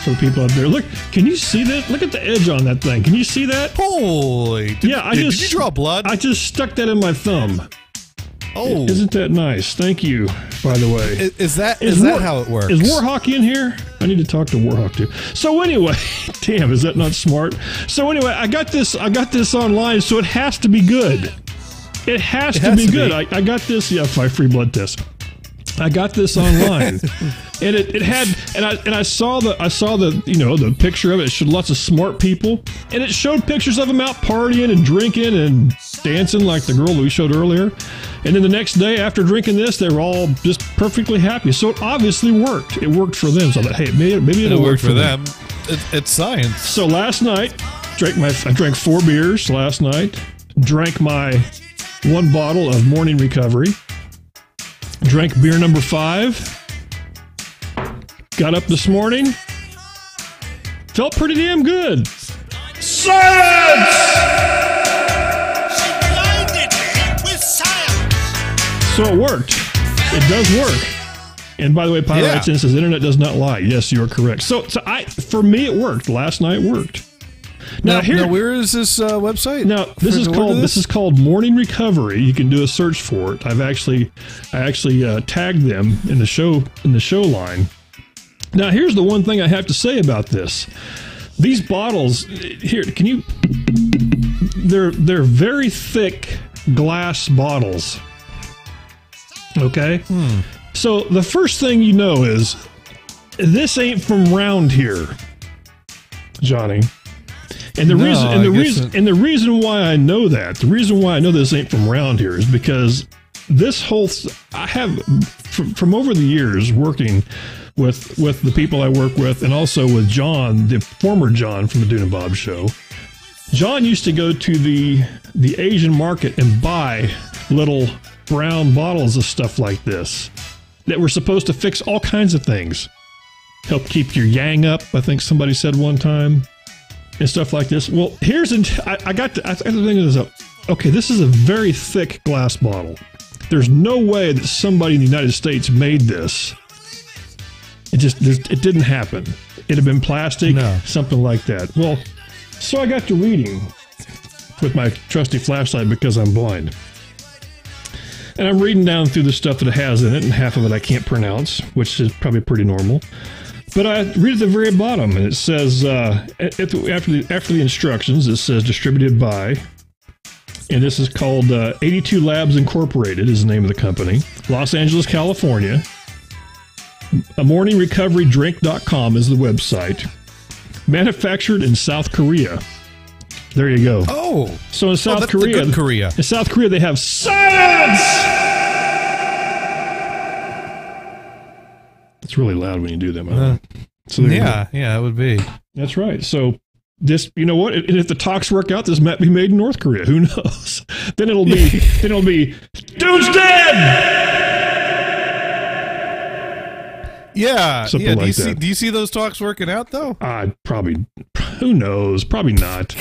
For the people out there. Look, can you see that? Look at the edge on that thing. Can you see that? Holy. Did you draw blood? I just stuck that in my thumb. Oh. Isn't that nice? Thank you, by the way. Is that how it works? Is Warhawk in here? I need to talk to Warhawk too. So anyway, damn, is that not smart? So anyway, I got this online, so it has to be good. It has to be good. I got this, 5 free blood tests. I got this online. And it had, and I saw the the picture of it. It showed lots of smart people, and it showed pictures of them out partying and drinking and dancing like the girl that we showed earlier. And then the next day after drinking this, they were all just perfectly happy. So it obviously worked. It worked for them. So I thought, hey, maybe it'll work for them. It's science. So last night, I drank 4 beers last night. Drank my 1 bottle of Morning Recovery. Drank beer number 5. Got up this morning. Felt pretty damn good. Science! She blinded me with science. So it worked. It does work. And by the way, Pirate writes in and says, internet does not lie. Yes, you are correct. So for me, it worked. Last night wored. Now where is this website? Now this is called Morning Recovery. You can do a search for it. I actually tagged them in the show line. Now here's the one thing I have to say about this. These bottles here, they're very thick glass bottles. Okay? So the first thing you know is this ain't from round here, Johnny. And the reason why I know that, the reason why I know this ain't from around here is because I have from over the years working with the people I work with, and also with John, the former John from the Dune and Bob Show. John used to go to the Asian market and buy little brown bottles of stuff like this that were supposed to fix all kinds of things. Help keep your yang up, I think somebody said one time. And stuff like this. Well, I got to think of this up. Okay, this is a very thick glass bottle. There's no way that somebody in the United States made this It didn't happen. It'd have been plastic, something like that. Well, so I got to reading with my trusty flashlight because I'm blind. And I'm reading down through the stuff that it has in it, and half of it I can't pronounce, which is probably pretty normal. But I read at the very bottom, and it says, after the instructions, it says distributed by, and this is called 82 Labs Incorporated is the name of the company, Los Angeles, California. AmorningRecoveryDrink.com is the website. Manufactured in South Korea. There you go. Oh, so in South Korea, in South Korea they have science. It's really loud when you do that. So yeah, it would be. That's right. So this, you know what? If the talks work out, this might be made in North Korea. Who knows? Then it'll be Dune's dead. Yeah, something yeah. Like do you see those talks working out though? Probably. Who knows? Probably not.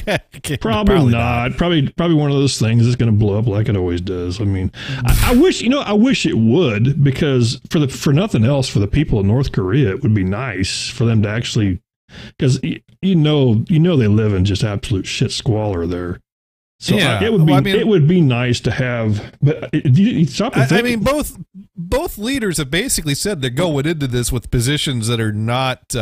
Probably not. Probably one of those things that's going to blow up like it always does. I mean, I wish it would, because for nothing else, for the people of North Korea, it would be nice for them to actually, because you know they live in just absolute shit squalor there. So yeah, it would be nice to have, but you stop and think. I mean, both leaders have basically said they're going into this with positions that are not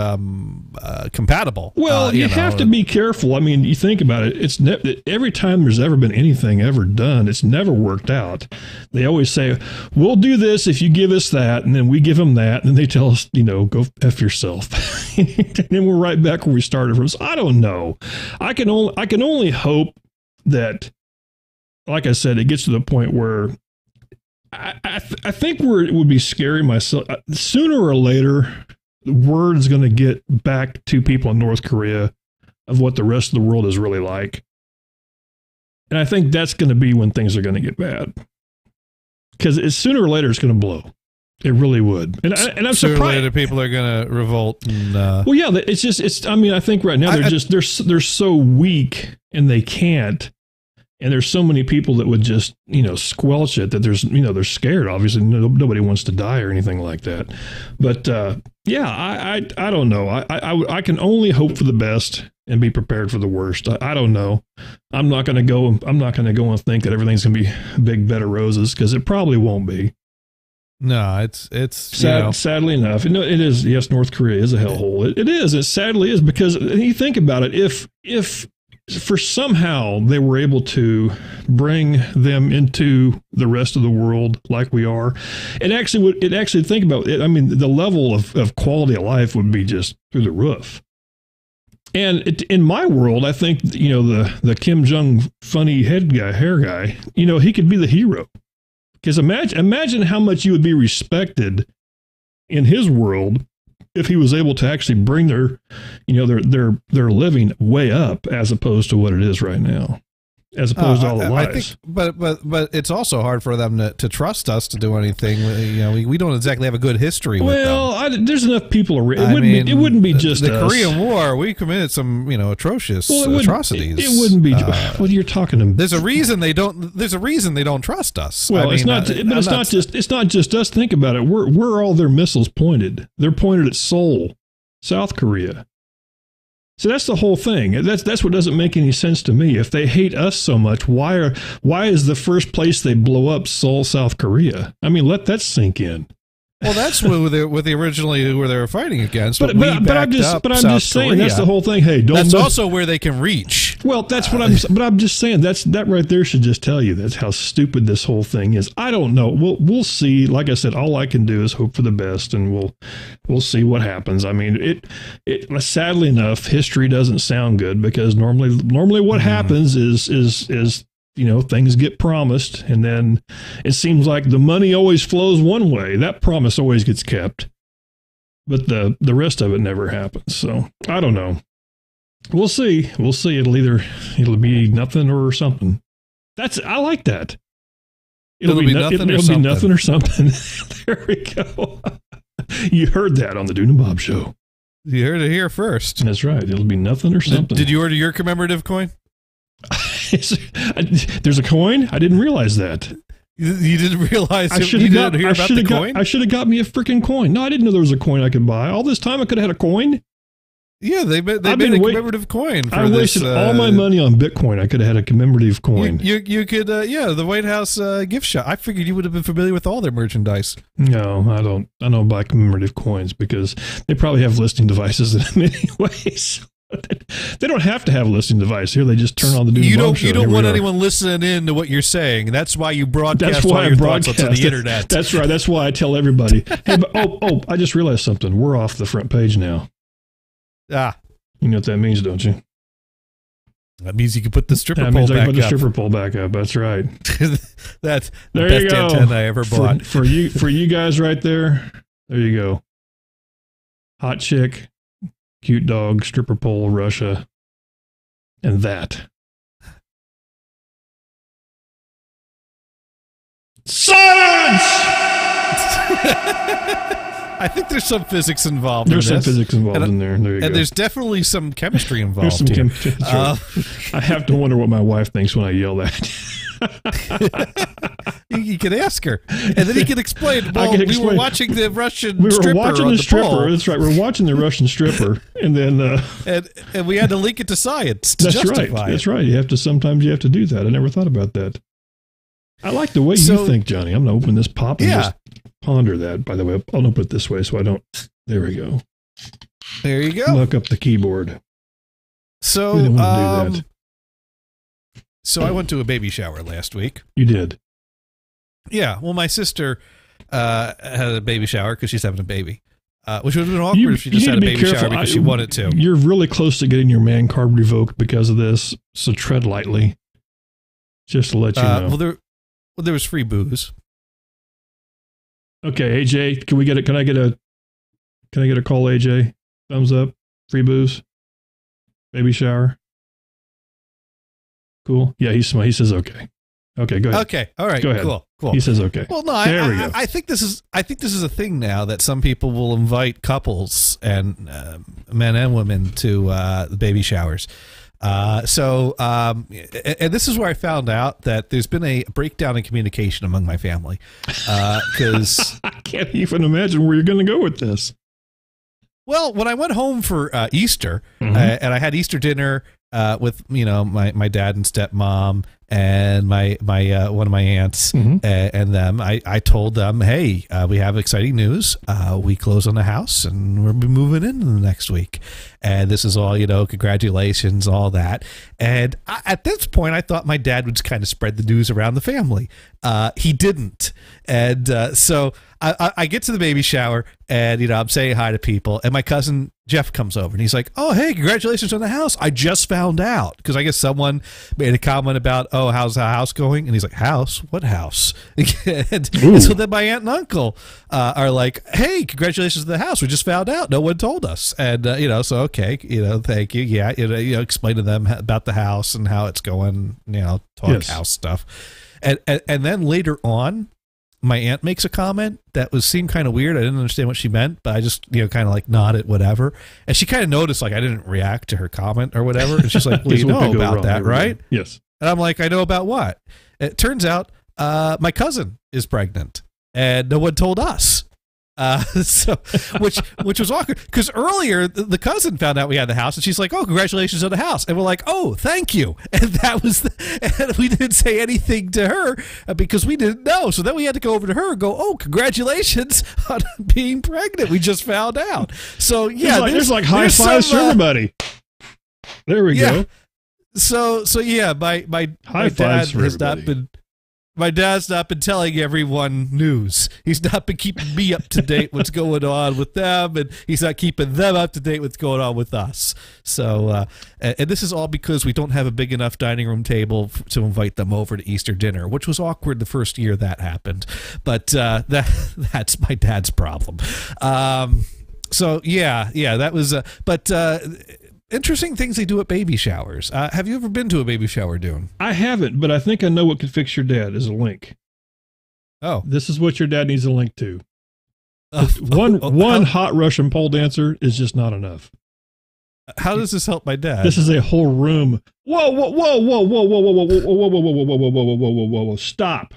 compatible. Well, you have to be careful. I mean, you think about it. Every time there's ever been anything ever done, it's never worked out. They always say, "We'll do this if you give us that," and then we give them that, and then they tell us, go F yourself, and then we're right back where we started from. So I don't know. I can only hope that, like I said, it gets to the point where I think where it would be scary myself. Sooner or later, the word is going to get back to people in North Korea of what the rest of the world is really like. And I think that's going to be when things are going to get bad. Because sooner or later, it's going to blow. It really would. And I'm surprised. Sooner or later, people are going to revolt. And, well, yeah, I think right now they're so weak and they can't. And there's so many people that would just, squelch it, that they're scared. Obviously, nobody wants to die or anything like that. But I don't know. I can only hope for the best and be prepared for the worst. I don't know. I'm not going to go and think that everything's going to be a big bed of roses, because it probably won't be. No, it's sadly enough. It is. Yes, North Korea is a hellhole. It is. It sadly is, because you think about it. If for somehow they were able to bring them into the rest of the world like we are, it actually think about it. I mean, the level of quality of life would be just through the roof. And in my world, I think, the Kim Jong funny hair guy, he could be the hero. Because imagine how much you would be respected in his world if he was able to actually bring their living way up, as opposed to what it is right now, as opposed to all the lies. I think, but it's also hard for them to trust us to do anything. We don't exactly have a good history with them. There's enough people around. It wouldn't be just the Korean War. We committed some atrocious atrocities. It wouldn't be. What you're talking about? There's a reason they don't trust us. Well, it's not just us. Think about it. Where are all their missiles pointed? They're pointed at Seoul, South Korea. So that's the whole thing. That's what doesn't make any sense to me. If they hate us so much, why is the first place they blow up Seoul, South Korea? I mean, let that sink in. Well, that's what they originally where they were fighting against. But I'm just saying that's the whole thing. Hey, that's also where they can reach. Well, that's what I'm just saying. That right there should just tell you that's how stupid this whole thing is. I don't know. We'll see. Like I said, all I can do is hope for the best, and we'll see what happens. I mean, it sadly enough, history doesn't sound good, because normally what happens is things get promised, and then it seems like the money always flows one way. That promise always gets kept, but the rest of it never happens. So I don't know. We'll see. It'll be nothing or something. I like that. It'll be nothing or something. There we go. You heard that on the Dune and Bob Show. You heard it here first. That's right. It'll be nothing or something. Did you order your commemorative coin? There's a coin? I didn't realize that. You didn't realize I should have got me a freaking coin. No, I didn't know there was a coin I could buy. All this time I could have had a coin. Yeah, they made a commemorative coin. I wasted all my money on Bitcoin. I could have had a commemorative coin. You could, the White House gift shop. I figured you would have been familiar with all their merchandise. No, I don't. I don't buy commemorative coins because they probably have listening devices in many ways. They don't have to have a listening device here. They just turn on the Dune and Bob Show. You don't want anyone listening in to what you're saying. That's why you broadcast all your thoughts onto the internet. That's right. That's why I tell everybody. Hey, but, I just realized something. We're off the front page now. Ah. You know what that means, don't you? That means you can put the stripper pole back up. That means I can put the stripper pole back up. That's right. That's the best antenna I ever bought. For you guys right there, there you go. Hot chick, cute dog, stripper pole, Russia, and that. Science! I think there's some physics involved There's some physics involved in there. There you go. And there's definitely some chemistry involved. There's some chemistry. Right. I have to wonder what my wife thinks when I yell that. You can ask her, and then he can explain. Well, we were watching the Russian stripper. We were watching the stripper. That's right. We're watching the Russian stripper, and then and we had to link it to science. That's right. That's right. Sometimes you have to do that. I never thought about that. I like the way you think, Johnny. I'm going to open this pop and just ponder that. By the way, I'll open it this way so I don't. There we go. There you go. Muck up the keyboard. So, so I went to a baby shower last week. You did? Yeah. Well, my sister had a baby shower because she's having a baby, which would have been awkward if she just had a baby shower because she wanted to. You're really close to getting your man card revoked because of this, so tread lightly. Just to let you know. Well, there was free booze. Okay, AJ, can I get a call, AJ? Thumbs up. Free booze. Baby shower. Cool. Yeah, he says okay. Okay, go ahead. Okay, all right. Go ahead. Cool. He says okay. Well, no, I think this is a thing now that some people will invite couples and men and women to the baby showers. And this is where I found out that there's been a breakdown in communication among my family. Because I can't even imagine where you're going to go with this. Well, when I went home for Easter, and I had Easter dinner with my dad and stepmom and my one of my aunts and them, I told them, hey, we have exciting news. We close on the house and we'll be moving in the next week. And this is all, congratulations, all that. And at this point, I thought my dad would kind of spread the news around the family. He didn't. And so I get to the baby shower and, I'm saying hi to people. And my cousin Jeff comes over and he's like, oh, hey, congratulations on the house. I just found out. Because I guess someone made a comment about, oh, how's the house going? And he's like, house? What house? and so then my aunt and uncle are like, hey, congratulations on the house. We just found out. No one told us. And, so, okay, thank you. Yeah, explain to them about the house and how it's going, talk house stuff. And then later on, my aunt makes a comment that seemed kind of weird. I didn't understand what she meant, but I just, kind of like nodded, whatever. And she kind of noticed, like, I didn't react to her comment or whatever. And she's like, well, you know about that, right? Yes. And I'm like, I know about what? It turns out my cousin is pregnant and no one told us. Which was awkward because earlier the cousin found out we had the house and she's like, oh, congratulations on the house. And we're like, oh, thank you. And that was and we didn't say anything to her because we didn't know. So then we had to go over to her and go, oh, congratulations on being pregnant. We just found out. So yeah, there's like high fives for everybody. There we go. So yeah, my high fives for everybody. My dad's not been telling everyone news. He's not been keeping me up to date what's going on with them, and he's not keeping them up to date what's going on with us. So, and this is all because we don't have a big enough dining room table to invite them over to Easter dinner, which was awkward the first year that happened. But that's my dad's problem. So yeah, that was. Interesting things they do at baby showers. Have you ever been to a baby shower, Dune? I haven't, but I think I know what could fix your dad is a link. Oh. This is what your dad needs a link to. One hot Russian pole dancer is just not enough. How does this help my dad? This is a whole room. Whoa, whoa, whoa, whoa, whoa, whoa, whoa, whoa, whoa, whoa, whoa, whoa, whoa, whoa, whoa, whoa, whoa, whoa, stop.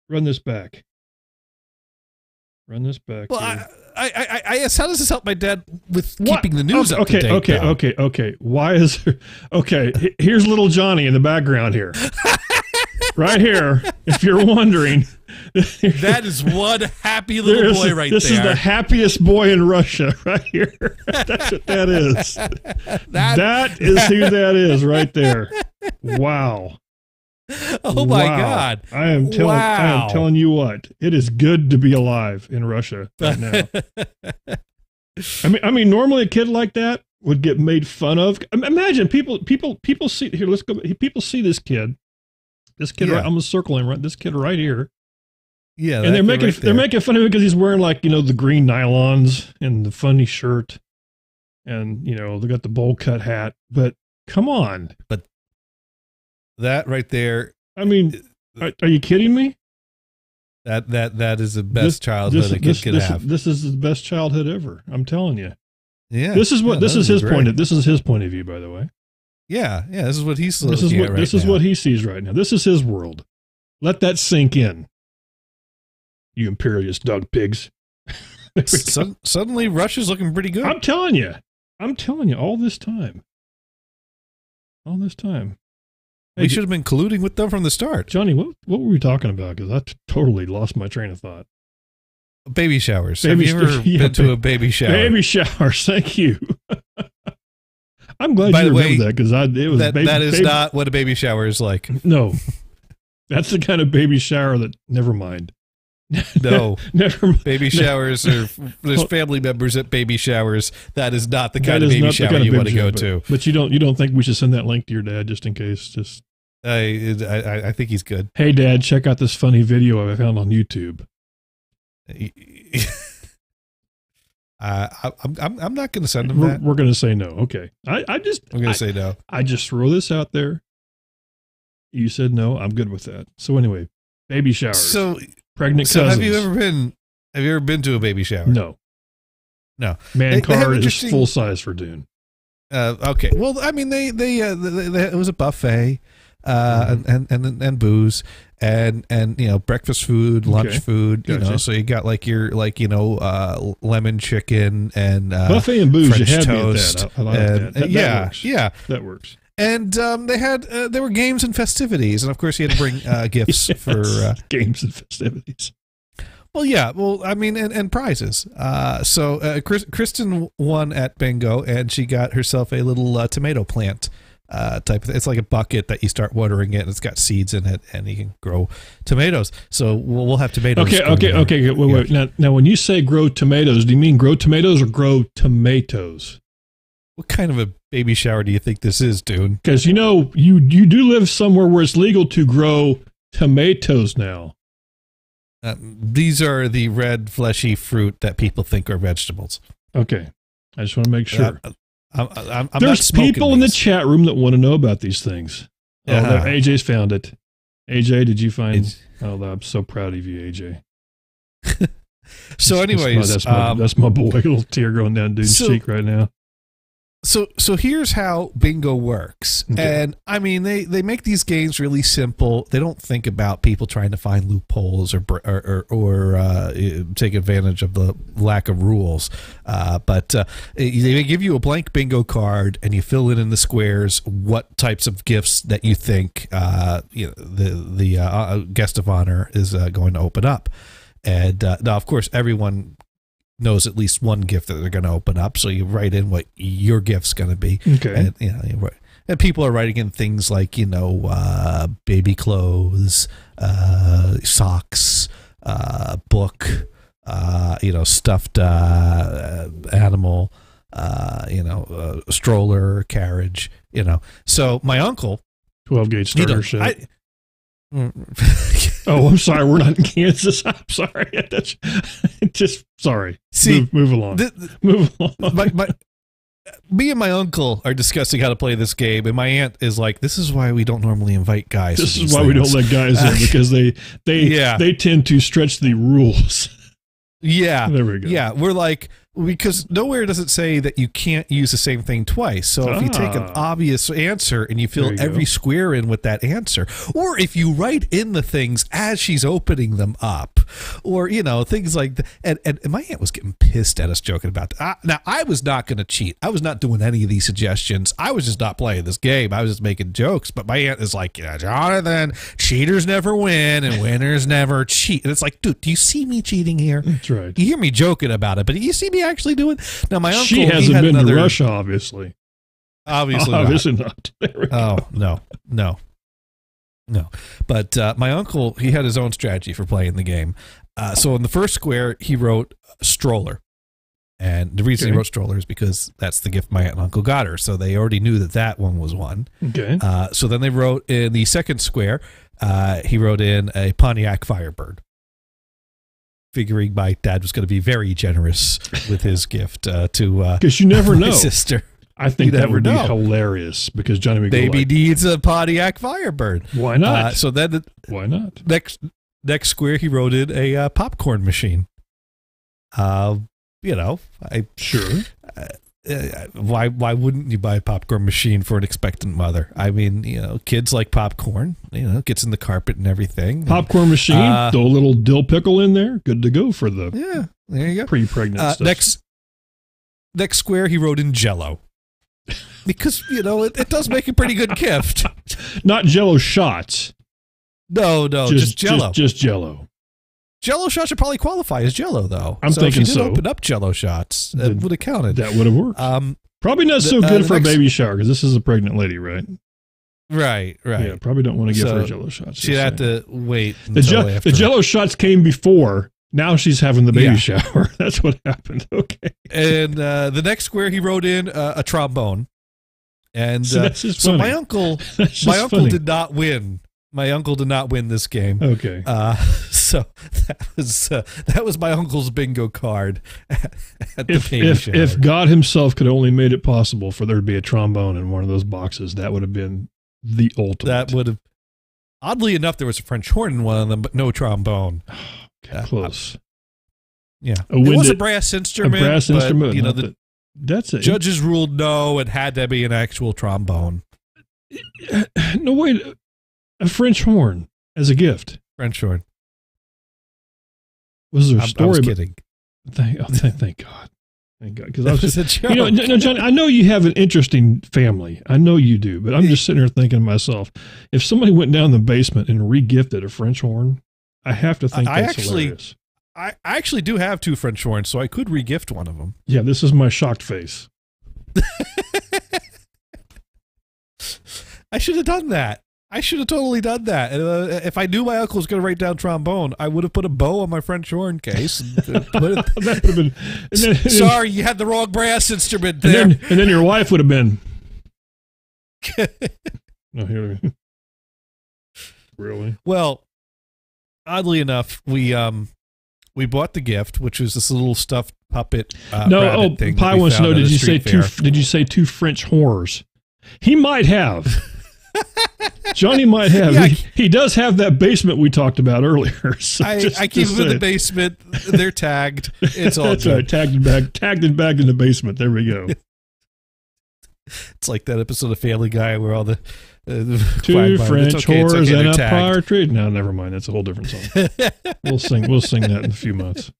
Run this back. Run this back. Well, I guess, how does this help my dad with keeping the news up to date? Okay. Why is there, okay? Here's little Johnny in the background here, right here. If you're wondering, that is one happy little boy right there. This is the happiest boy in Russia, right here. That's what that is. That is who that is, right there. Wow. Oh my God! I am telling you what. It is good to be alive in Russia right now. I mean, normally a kid like that would get made fun of. Imagine people see here. Let's go. People see this kid. Right, I'm gonna circle him. Right, this kid right here. Yeah, and they're making fun of him because he's wearing, like, the green nylons and the funny shirt, and they got the bowl cut hat. But come on, that right there. I mean, are you kidding me? That is the best childhood a kid could have. This is the best childhood ever. I'm telling you. Yeah. This is his point of view, by the way. Yeah. This is what he's This is what he sees right now. This is his world. Let that sink in. You imperialist dog pigs. Suddenly Russia's looking pretty good. I'm telling you all this time. We should have been colluding with them from the start. Johnny, what were we talking about? Because I totally lost my train of thought. Baby showers. Have you ever been to a baby shower? Baby showers. Thank you. I'm glad you remember that, because that is not what a baby shower is like. No, that's the kind of baby shower that. Never mind. No, never. Baby showers are. There's family members at baby showers. That is not the kind of baby shower you want to go to. But you don't think we should send that link to your dad just in case? Just. I think he's good. Hey, Dad, check out this funny video I found on YouTube. I'm not going to send him that. We're going to say no. Okay. I'm going to say no. I just throw this out there. You said no. I'm good with that. So anyway, baby showers. So pregnant cousins. Have you ever been to a baby shower? No. Man card is full size for Dune. Okay. Well, I mean, they it was a buffet, and booze, and breakfast food, lunch food, Gotcha. so you got your lemon chicken and buffet and booze. French you had toast. Me at that. I like that. That works. Yeah, that works. And there were games and festivities, and of course you had to bring gifts for games and festivities. Well, yeah. Well, I mean, and prizes. So Kristen won at bingo, and she got herself a little tomato plant type of thing. It's like a bucket that you start watering it, and it's got seeds in it, and you can grow tomatoes. So we'll have tomatoes. Okay. Wait. Now, when you say grow tomatoes, do you mean grow tomatoes or grow tomatoes? What kind of a baby shower do you think this is, dude? Because you do live somewhere where it's legal to grow tomatoes now. These are the red fleshy fruit that people think are vegetables. Okay, I just want to make sure. I'm There's people in the chat room that want to know about these things. Yeah. Oh, AJ's found it. AJ, did you find? Oh, I'm so proud of you, AJ. So, anyways, that's my boy. A little tear going down Dude's cheek right now. So here's how bingo works. Okay. And I mean, they make these games really simple. They don't think about people trying to find loopholes or take advantage of the lack of rules. But they give you a blank bingo card, and you fill in the squares what types of gifts that you think the guest of honor is going to open up. And now, of course, everyone knows at least one gift that they're going to open up, so you write in what your gift's going to be. Okay. And people are writing in things like baby clothes, socks, book, stuffed animal, stroller, carriage. So my uncle, 12-gauge starter shit. Oh, I'm sorry. We're not in Kansas. I'm sorry. Just sorry. See, move along. Move along. Me and my uncle are discussing how to play this game, and my aunt is like, "This is why we don't normally invite guys. This is why we don't let guys in, because they tend to stretch the rules." Yeah, there we go. Yeah, we're like, Because nowhere does it say that you can't use the same thing twice. So if you take an obvious answer and you fill every square in with that answer, or if you write in the things as she's opening them up, or, things like that. And my aunt was getting pissed at us joking about that. Now, I was not going to cheat. I was not doing any of these suggestions. I was just not playing this game. I was just making jokes. But my aunt is like, Jonathan, cheaters never win and winners never cheat. And it's like, dude, do you see me cheating here? That's right. You hear me joking about it, but do you see me actually doing? Now my uncle, she hasn't been to Russia, obviously. Obviously not. Oh no. But my uncle, he had his own strategy for playing the game. So in the first square, he wrote stroller, and the reason he wrote stroller is because that's the gift my aunt and uncle got her. So they already knew that one was one. Okay. So then they wrote in the second square, he wrote in a Pontiac Firebird, figuring my dad was going to be very generous with his gift to because you never know, sister. I think that would be hilarious because Johnny would baby needs a Pontiac Firebird. Why not? So then, why not? Next square, he wrote in a popcorn machine. Sure. Why wouldn't you buy a popcorn machine for an expectant mother? I mean, kids like popcorn. Gets in the carpet and everything. Popcorn machine. Throw a little dill pickle in there. Good to go for the There you go. Pre-pregnant stuff. Next square, he wrote in Jell-O. Because, it does make a pretty good gift. Not Jell-O shots. No, just Jell-O. Just Jell-O. Jell-O shots should probably qualify as Jell-O, though. I'm thinking if you did open up Jell-O shots, that would have counted. That would have worked. Probably not so good for a baby shower, because this is a pregnant lady, right? Right. Yeah, probably don't want to give her Jell-O shots. She'd have to wait the Jell-O shots came before. Now she's having the baby shower. That's what happened. Okay. And the next square, he wrote in a trombone. And so my uncle did not win. My uncle did not win this game. Okay. So that was my uncle's bingo card at the baby shower. If God himself could only made it possible for there to be a trombone in one of those boxes, that would have been the ultimate. That would have. Oddly enough, there was a French horn in one of them, but no trombone. Close. Yeah. It was a brass instrument. That's it. Judges ruled no, it had to be an actual trombone. No, wait. A French horn as a gift. French horn. Was there a story? I was kidding. Thank God. Thank God. Because I was just, John, I know you have an interesting family. I know you do, but I'm just sitting here thinking to myself, if somebody went down the basement and re-gifted a French horn, I have to think that's hilarious. I actually do have 2 French horns, so I could re-gift one of them. Yeah, this is my shocked face. I should have done that. I should have totally done that. And, if I knew my uncle was going to write down trombone, I would have put a bow on my French horn case. That would have been. Sorry, you had the wrong brass instrument there. And then your wife would have been. Really? Well, oddly enough, we bought the gift, which was this little stuffed puppet. Rabbit thing Pi wants to know: Did you say 2 French horrors? He might have. Johnny might have. Yeah, he does have that basement we talked about earlier. So I keep them in the basement. They're tagged. It's all that's good. Right. Tagged and bagged in the basement. There we go. It's like that episode of Family Guy where all the 2 French horrors and a partridge. No, never mind. That's a whole different song. We'll sing that in a few months.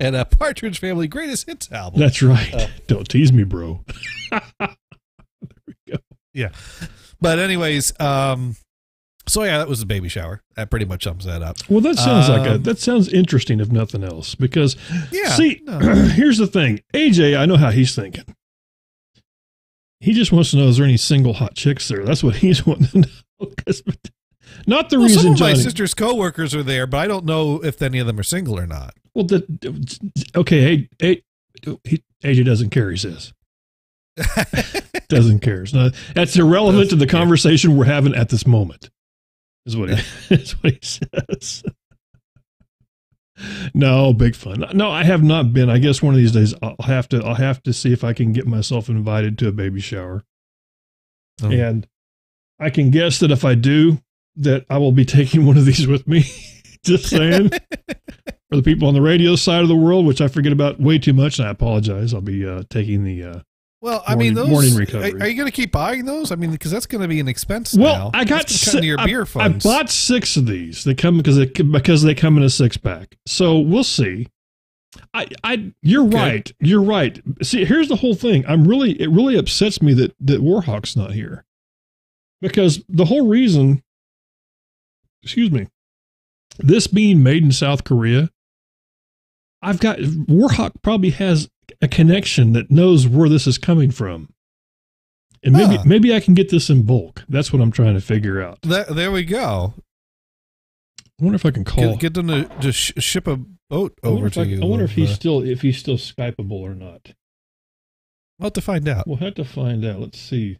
And a Partridge Family Greatest Hits album. That's right. Don't tease me, bro. There we go. Yeah. But anyways, so yeah, that was the baby shower. That pretty much sums that up. Well, that sounds that sounds interesting, if nothing else, because here's the thing. AJ, I know how he's thinking. He just wants to know, is there any single hot chicks there? That's what he's wanting to know. Not the reason. Some of my sister's coworkers are there, but I don't know if any of them are single or not. Well, okay. Hey, AJ doesn't care, he says. Doesn't care. That's irrelevant to the conversation we're having at this moment. Is what he says. No, big fun. No, I have not been. I guess one of these days I'll have to see if I can get myself invited to a baby shower. Oh. And I can guess that if I do, that I will be taking one of these with me. Just saying. For the people on the radio side of the world, which I forget about way too much, and I apologize. I'll be taking the morning recovery. Are you going to keep buying those? I mean, because that's going to be an expense now. Well, I got your beer funds. I bought 6 of these. They come because they come in a 6-pack. So we'll see. You're right. You're right. See, here's the whole thing. It really upsets me that Warhawk's not here, because the whole reason, this being made in South Korea, Warhawk probably has a connection that knows where this is coming from. And maybe I can get this in bulk. That's what I'm trying to figure out. There we go. I wonder if I can call. Get them to just ship a boat over to you. I wonder if he's still Skypeable or not. We'll have to find out. We'll have to find out. Let's see.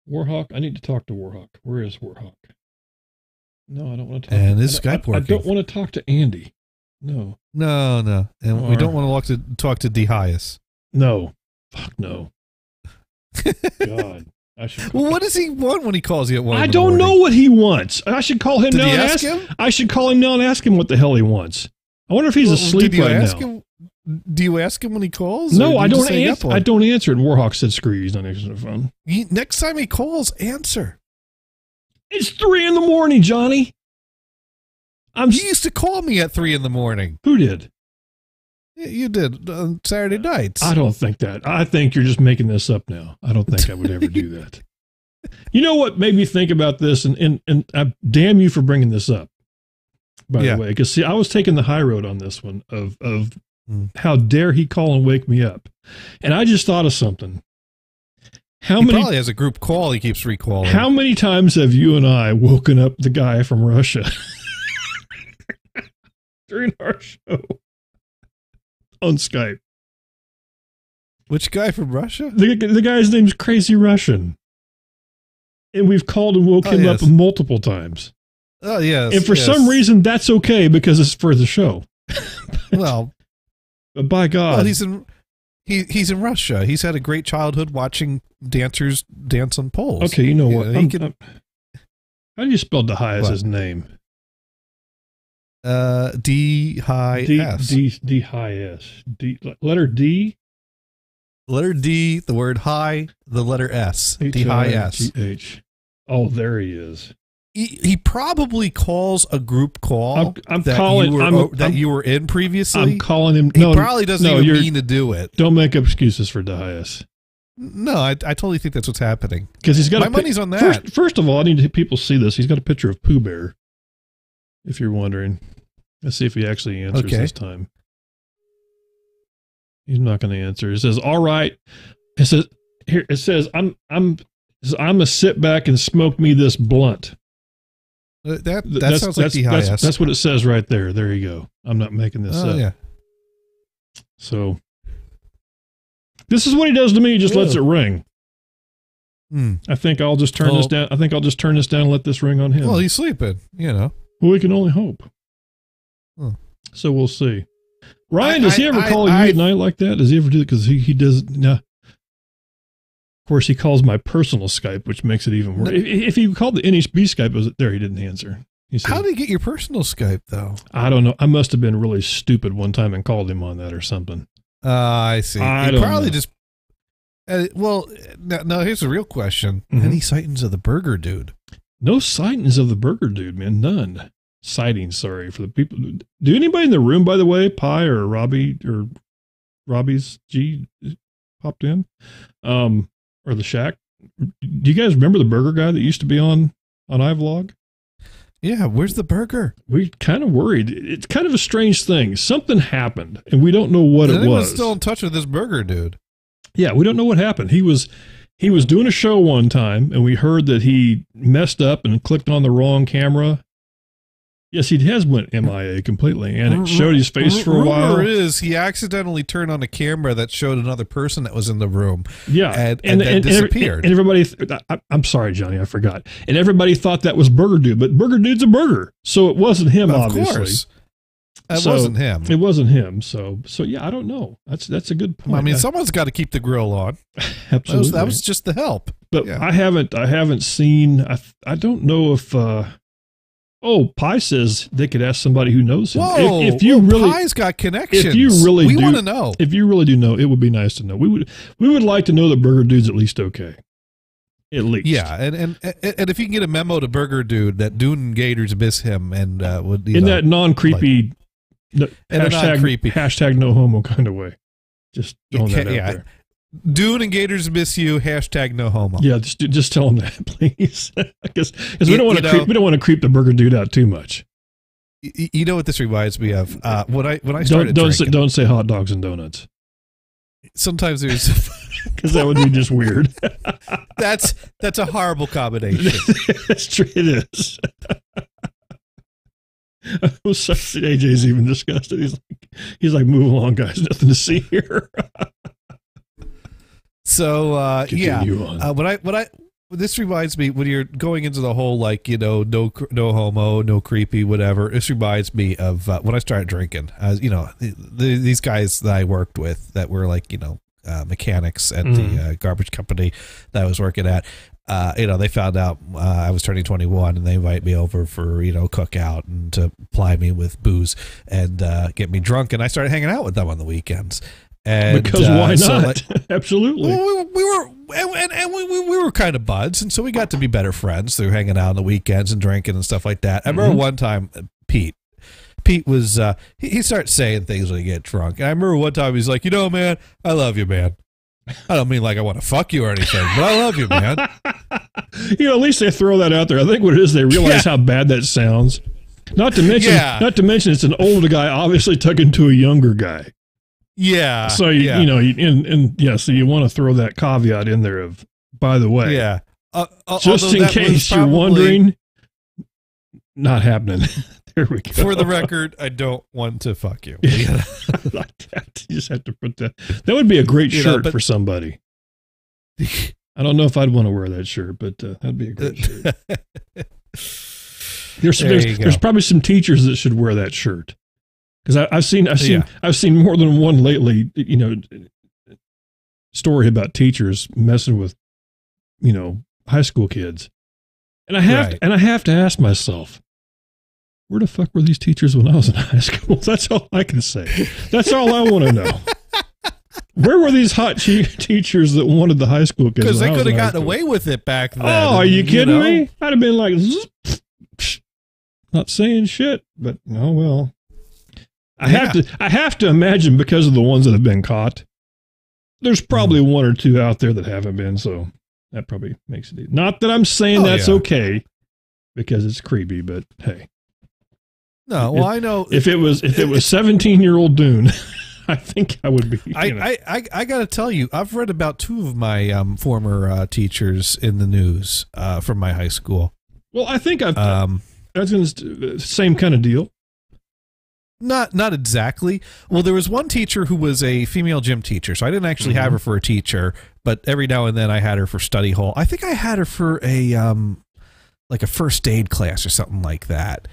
Warhawk. I need to talk to Warhawk. Where is Warhawk? No, I don't want to talk. And is Skype working? I don't want to talk to Andy. No. And we don't want to talk to DeHias. No. Fuck no. God. Well, what does he want when he calls you at 1 I don't know what he wants. I should call him now and ask him. I should call him now and ask him what the hell he wants. I wonder if he's asleep right now. Do you ask him when he calls? No, I don't answer. I don't answer. And Warhawk said, "Screw you, he's not answering the phone." Next time he calls, answer. It's 3 a.m, Johnny. He used to call me at 3 a.m. Who did? You did on Saturday nights. I don't think that. I think you're just making this up now. I don't think I would ever do that. You know what made me think about this, and I damn you for bringing this up, by the way, because see, I was taking the high road on this one of how dare he call and wake me up, and I just thought of something. He probably has a group call he keeps recalling. How many times have you and I woken up the guy from Russia during our show? On Skype. Which guy from Russia? The guy's name's Crazy Russian. And we've called and woke him up multiple times. Oh, yes. And for some reason, that's okay because it's for the show. Well. But by God. Well, he's in Russia. He's had a great childhood watching dancers dance on poles. Okay, you know what? How do you spell DeHias' name? D-Hi-S. D-Hi-S. Letter D? Letter D, the word hi, the letter S. D-Hi-S. H. Oh, there he is. He probably calls a group call that you were in previously. I'm calling him. He probably doesn't even mean to do it. Don't make up excuses for DeHias. No, I totally think that's what's happening. Because he's got my money's on that. First of all, I need people to see this. He's got a picture of Pooh Bear, if you're wondering. Let's see if he actually answers this time. He's not going to answer. It says, "All right." It says, "I'm a sit back and smoke me this blunt." That sounds like DeHias. That's what it says right there. There you go. I'm not making this up. Yeah. So this is what he does to me. He just lets it ring. I think I'll just turn this down. I think I'll just turn this down and let this ring on him. Well, he's sleeping, Well, we can only hope. So we'll see. Ryan, does he ever call you at night like that? Does he ever do it? Because he does. Nah. Of course, he calls my personal Skype, which makes it even worse. If he called the NHB Skype, he didn't answer. He said, how did he get your personal Skype, though? I don't know. I must have been really stupid one time and called him on that or something. I see. He probably just. Well, now here's the real question. Any sightings of the Burger Dude? No sightings of the Burger Dude, man. None. Sightings, sorry, for the people. Do anybody in the room, by the way, Pi or Robbie or Robbie's G popped in? Or the Shack? Do you guys remember the burger guy that used to be on iVlog? Yeah, where's the burger? We kind of worried. It's kind of a strange thing. Something happened, and we don't know what it was. Anyone's still in touch with this Burger Dude? Yeah, we don't know what happened. He was doing a show one time, and we heard that he messed up and clicked on the wrong camera. Yes, he has went MIA completely, and it showed his face for a while. Rumor is he accidentally turned on a camera that showed another person that was in the room. Yeah, and then disappeared. And everybody, I'm sorry, Johnny, I forgot. And everybody thought that was Burger Dude, but Burger Dude's a burger, so it wasn't him. Obviously, of course, it wasn't him. It wasn't him. So yeah, I don't know. That's a good point. I mean, someone's got to keep the grill on. Absolutely, that was just the help. But yeah. I haven't seen. I don't know if. Oh, Pi says they could ask somebody who knows him. Whoa, if you really, Pi's got connections. If you really we want to know. If you really do know, it would be nice to know. We would like to know that Burger Dude's at least okay. At least. Yeah, and if you can get a memo to Burger Dude that Dune and Gators miss him and would in that non-creepy hashtag no homo kind of way. Just throwing that out there. Dune and Gators miss you. Hashtag no homo. Yeah, just tell them that, please. Because we don't want to creep the Burger Dude out too much. You know what this reminds me of? When I started don't say hot dogs and donuts. Sometimes there's because that would be just weird. That's a horrible combination. That's true. It is. AJ's even disgusted. He's like, move along, guys. Nothing to see here. So this reminds me when you're going into the whole no homo, no creepy, whatever. This reminds me of when I started drinking. These guys that I worked with that were mechanics at the garbage company that I was working at. They found out I was turning 21 and they invite me over for cookout and to ply me with booze and get me drunk, and I started hanging out with them on the weekends. And, because why not? Absolutely. Well, we were kind of buds, and so we got to be better friends through hanging out on the weekends and drinking and stuff like that. I remember one time Pete was he starts saying things when he get drunk. And I remember one time he's like, man, I love you, man. I don't mean like I want to fuck you or anything, but I love you, man. At least they throw that out there. I think what it is, they realize how bad that sounds. Not to mention, it's an older guy obviously talking to a younger guy. Yeah. So so you want to throw that caveat in there of, by the way, just in case you're wondering, not happening. There we go. For the record, I don't want to fuck you. Like that. You just have to put that. That would be a great shirt for somebody. I don't know if I'd want to wear that shirt, but that'd be a great shirt. There's probably some teachers that should wear that shirt. Because I've seen more than one lately, story about teachers messing with, high school kids, and I have to ask myself, where the fuck were these teachers when I was in high school? That's all I can say. That's all I want to know. Where were these hot teachers that wanted the high school kids? Because they could have gotten away with it back then. Oh, are you kidding me? I'd have been like, not saying shit, but oh well. I have to imagine, because of the ones that have been caught, there's probably one or two out there that haven't been, so that probably makes it easy. Not that I'm saying that's okay, because it's creepy, but hey. No, well, I know if it was 17-year-old Dune, I think I would be. I got to tell you, I've read about two of my former teachers in the news from my high school. Well, I think that's the same kind of deal. Not exactly. Well, there was one teacher who was a female gym teacher, so I didn't actually have her for a teacher, but every now and then I had her for study hall. I think I had her for a first aid class or something like that.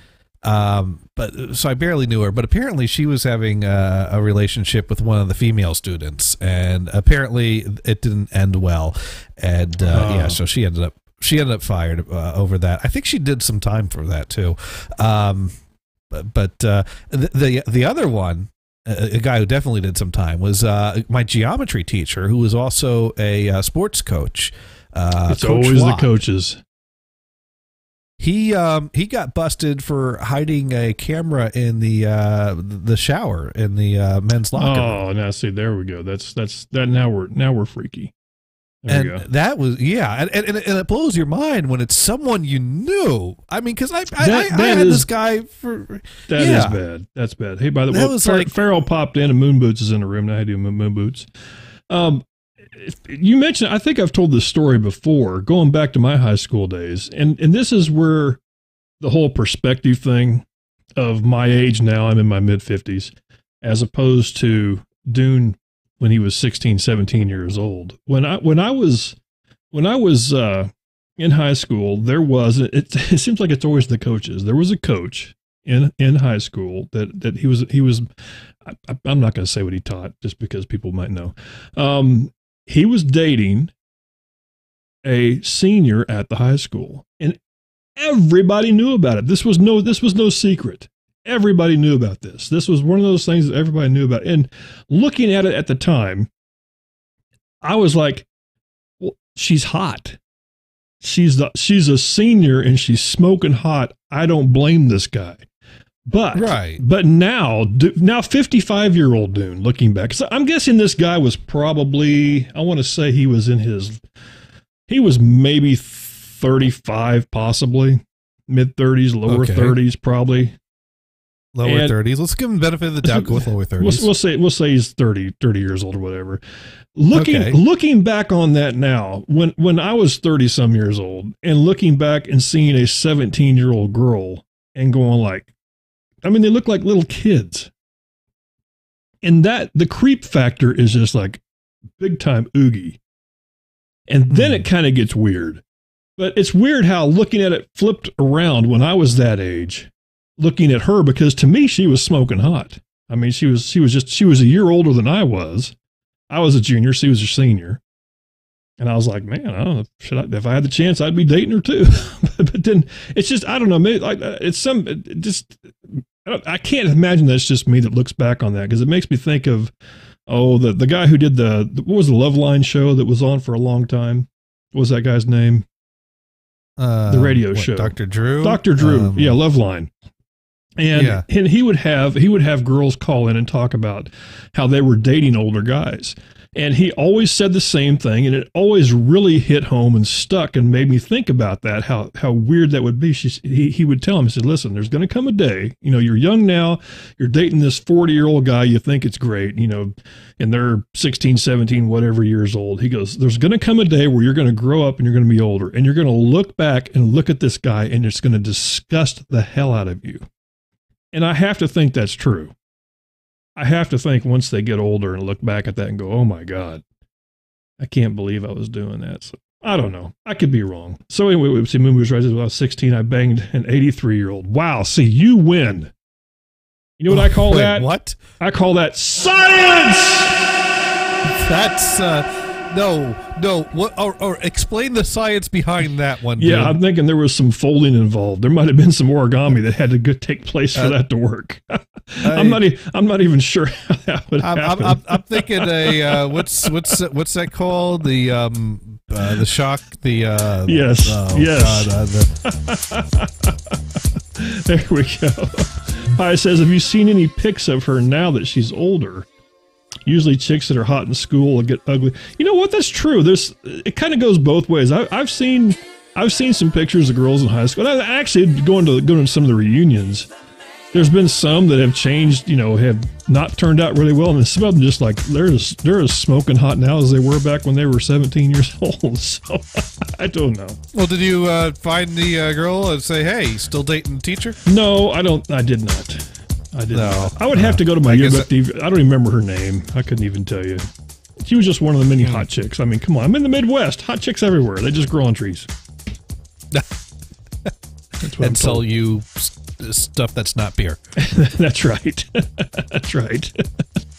But so I barely knew her, but apparently she was having a relationship with one of the female students, and apparently it didn't end well. And so she ended up fired over that. I think she did some time for that too. But the other one, a guy who definitely did some time, was my geometry teacher, who was also a sports coach. It's Coach always Watt. The coaches. He got busted for hiding a camera in the shower in the men's locker room. Oh, now see, there we go. That's that. Now we're freaky. And that was, and it blows your mind when it's someone you knew. I mean, because I had this guy for... That is bad. That's bad. Hey, by the way, Farrell popped in and Moon Boots is in the room. Now I do Moon Boots. You mentioned, I think I've told this story before, going back to my high school days. And this is where the whole perspective thing of my age now, I'm in my mid-50s, as opposed to Dune when he was 16, 17 years old. When I was in high school, there was, it seems like it's always the coaches. There was a coach in high school that he was, I'm not going to say what he taught just because people might know. He was dating a senior at the high school, and everybody knew about it. This was no secret. Everybody knew about this. This was one of those things that everybody knew about. And looking at it at the time, I was like, well, she's hot. She's a senior and she's smoking hot. I don't blame this guy. But now 55-year-old Dune, looking back, so I'm guessing this guy was probably, I want to say he was maybe 35, possibly mid 30s, lower 30s, probably. Lower 30s. Let's give him the benefit of the doubt. Go with lower 30s. We'll say he's 30 years old or whatever. Looking back on that now, when I was 30 some years old, and looking back and seeing a 17-year-old girl and going like, I mean, they look like little kids, and that the creep factor is just like big time oogie, and then it kind of gets weird. But it's weird how looking at it flipped around when I was that age. Looking at her, because to me she was smoking hot. I mean, she was a year older than I was. I was a junior, she was a senior, and I was like, man, I don't know, if I had the chance, I'd be dating her too. But then it's just, I don't know, maybe like I can't imagine that's just me that looks back on that, because it makes me think of the guy who did what was the Loveline show that was on for a long time? What was that guy's name? The radio show, Dr. Drew. Yeah, Loveline. And he would have girls call in and talk about how they were dating older guys. And he always said the same thing, and it always really hit home and stuck and made me think about that, how weird that would be. He would tell him, he said, listen, there's going to come a day, you're young now, you're dating this 40-year-old guy, you think it's great, and they're 16, 17, whatever years old. He goes, there's going to come a day where you're going to grow up and you're going to be older, and you're going to look back and look at this guy, and it's going to disgust the hell out of you. And I have to think that's true. I have to think once they get older and look back at that and go, oh my God, I can't believe I was doing that. So I don't know. I could be wrong. So anyway, we see movies right when I was 16. I banged an 83-year-old. Wow. See, you win. You know what I call that? What? I call that science. That's no. What? Or explain the science behind that one. Yeah, dude. I'm thinking there was some folding involved. There might have been some origami that had to take place for that to work. I'm not even sure how that would happen. I'm thinking what's that called? The shock. Yes. God, there we go. Hi, says, have you seen any pics of her now that she's older? Usually chicks that are hot in school will get ugly. You know what? That's true. It kind of goes both ways. I've seen some pictures of girls in high school. And I actually going to some of the reunions. There's been some that have changed, have not turned out really well, and some of them just like they're as smoking hot now as they were back when they were 17 years old. So I don't know. Well, did you find the girl and say, "Hey, still dating the teacher"? No, I don't. I did not. I would have to go to my yearbook. I don't remember her name. I couldn't even tell you. She was just one of the many hot chicks. I mean, come on. I'm in the Midwest. Hot chicks everywhere. They just grow on trees. And sell you stuff that's not beer. That's right. That's right.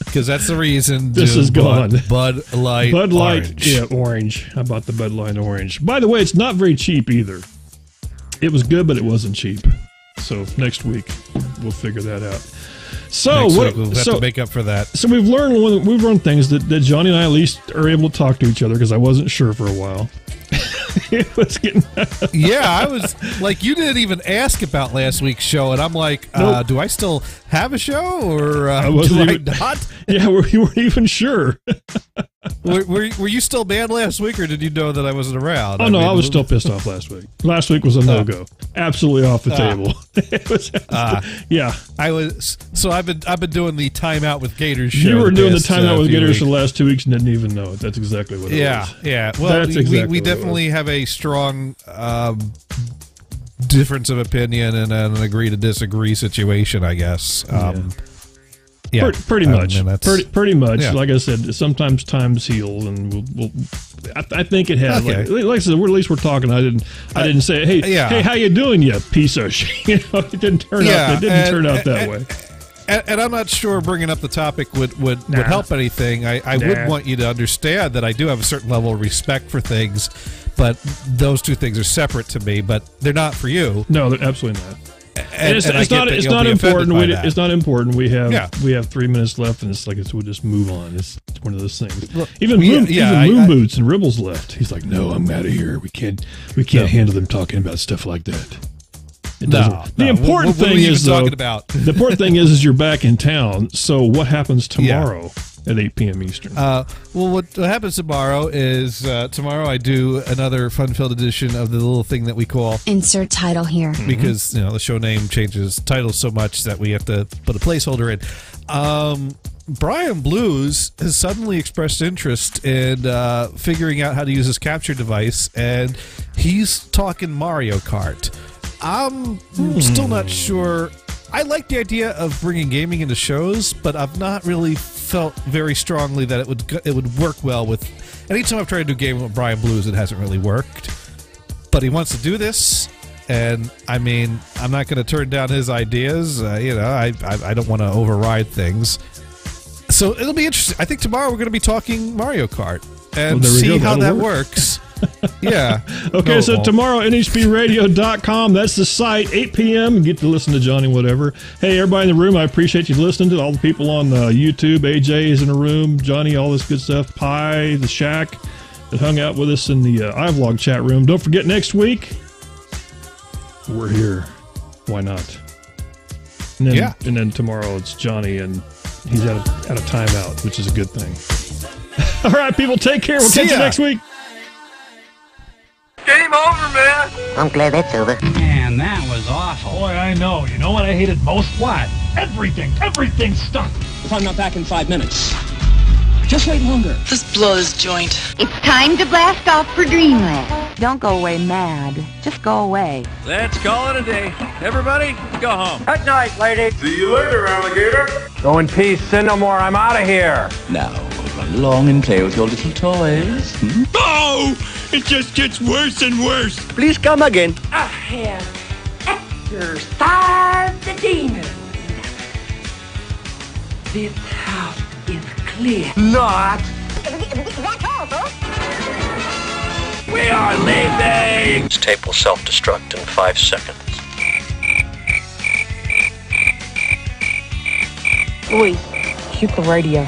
Because that's the reason this is gone. Bud Light Orange. Yeah, orange. I bought the Bud Light Orange. By the way, it's not very cheap either. It was good, but it wasn't cheap. So next week we'll figure that out. So we'll have to make up for that. So we've learned things that Johnny and I at least are able to talk to each other, because I wasn't sure for a while. It was getting I was like, you didn't even ask about last week's show, and I'm like, nope. Do I still have a show, or do I not? Yeah, you weren't even sure. Were you still mad last week, or did you know that I wasn't around? Oh, I was still pissed off last week. Last week was a no-go. Absolutely off the table. It was, yeah. I was. So I've been doing the Timeout with Gators show. You were doing the Timeout with Gators for the last 2 weeks and didn't even know it. That's exactly what it was. Yeah. Well, we definitely have a strong difference of opinion and an agree to disagree situation, I guess. Yeah, pretty much. Pretty much. Yeah. Like I said, sometimes times heal, and I think it has. Okay. Like I said, at least we're talking. I didn't say, hey, how you doing, you piece of shit? It didn't turn out. It didn't turn out that way. And I'm not sure bringing up the topic would help anything. I would want you to understand that I do have a certain level of respect for things, But those two things are separate to me, but they're not for you. No, they're absolutely not. And it's not important. It's not important. We have 3 minutes left, and it's like we'll just move on. It's one of those things. Well, even Moon Boots and Ribbles left. He's like, no, I'm out of here. We can't handle them talking about stuff like that. The important thing is the important thing is you're back in town. So what happens tomorrow? At 8 p.m. Eastern. Well, what happens tomorrow is tomorrow I do another fun-filled edition of the little thing that we call insert title here, because the show name changes titles so much that we have to put a placeholder in. Brian Blues has suddenly expressed interest in figuring out how to use his capture device, and he's talking Mario Kart. I'm still not sure. I like the idea of bringing gaming into shows, but I've not really felt very strongly that it would work well with. Anytime I've tried to do gaming with Brian Blues, it hasn't really worked. But he wants to do this, and I mean, I'm not going to turn down his ideas. I don't want to override things. So it'll be interesting. I think tomorrow we're going to be talking Mario Kart and see how that works. Yeah. Okay, so tomorrow, nhbradio.com. That's the site, 8 p.m. You get to listen to Johnny, whatever. Hey, everybody in the room, I appreciate you listening to all the people on YouTube. AJ is in the room. Johnny, all this good stuff. Pi, the Shack that hung out with us in the iVlog chat room. Don't forget, next week, we're here. Why not? And then tomorrow, it's Johnny, and he's at a timeout, which is a good thing. All right, people, take care. We'll catch you next week. Game over, man. I'm glad that's over. Man, that was awful. Boy, I know. You know what I hated most? What? Everything stuck. If I'm not back in 5 minutes, just wait longer. Let's blow this joint. It's time to blast off for Dreamland. Don't go away mad. Just go away. Let's call it a day. Everybody, go home. Good night, lady. See you later, alligator. Go in peace, sin no more. I'm out of here. Now, run along and play with your little toys. Oh! It just gets worse and worse. Please come again. I have exorcised the demon. This house is clear. Not. That's all, folks. We are leaving. This tape will self-destruct in 5 seconds. Oi, shoot the radio.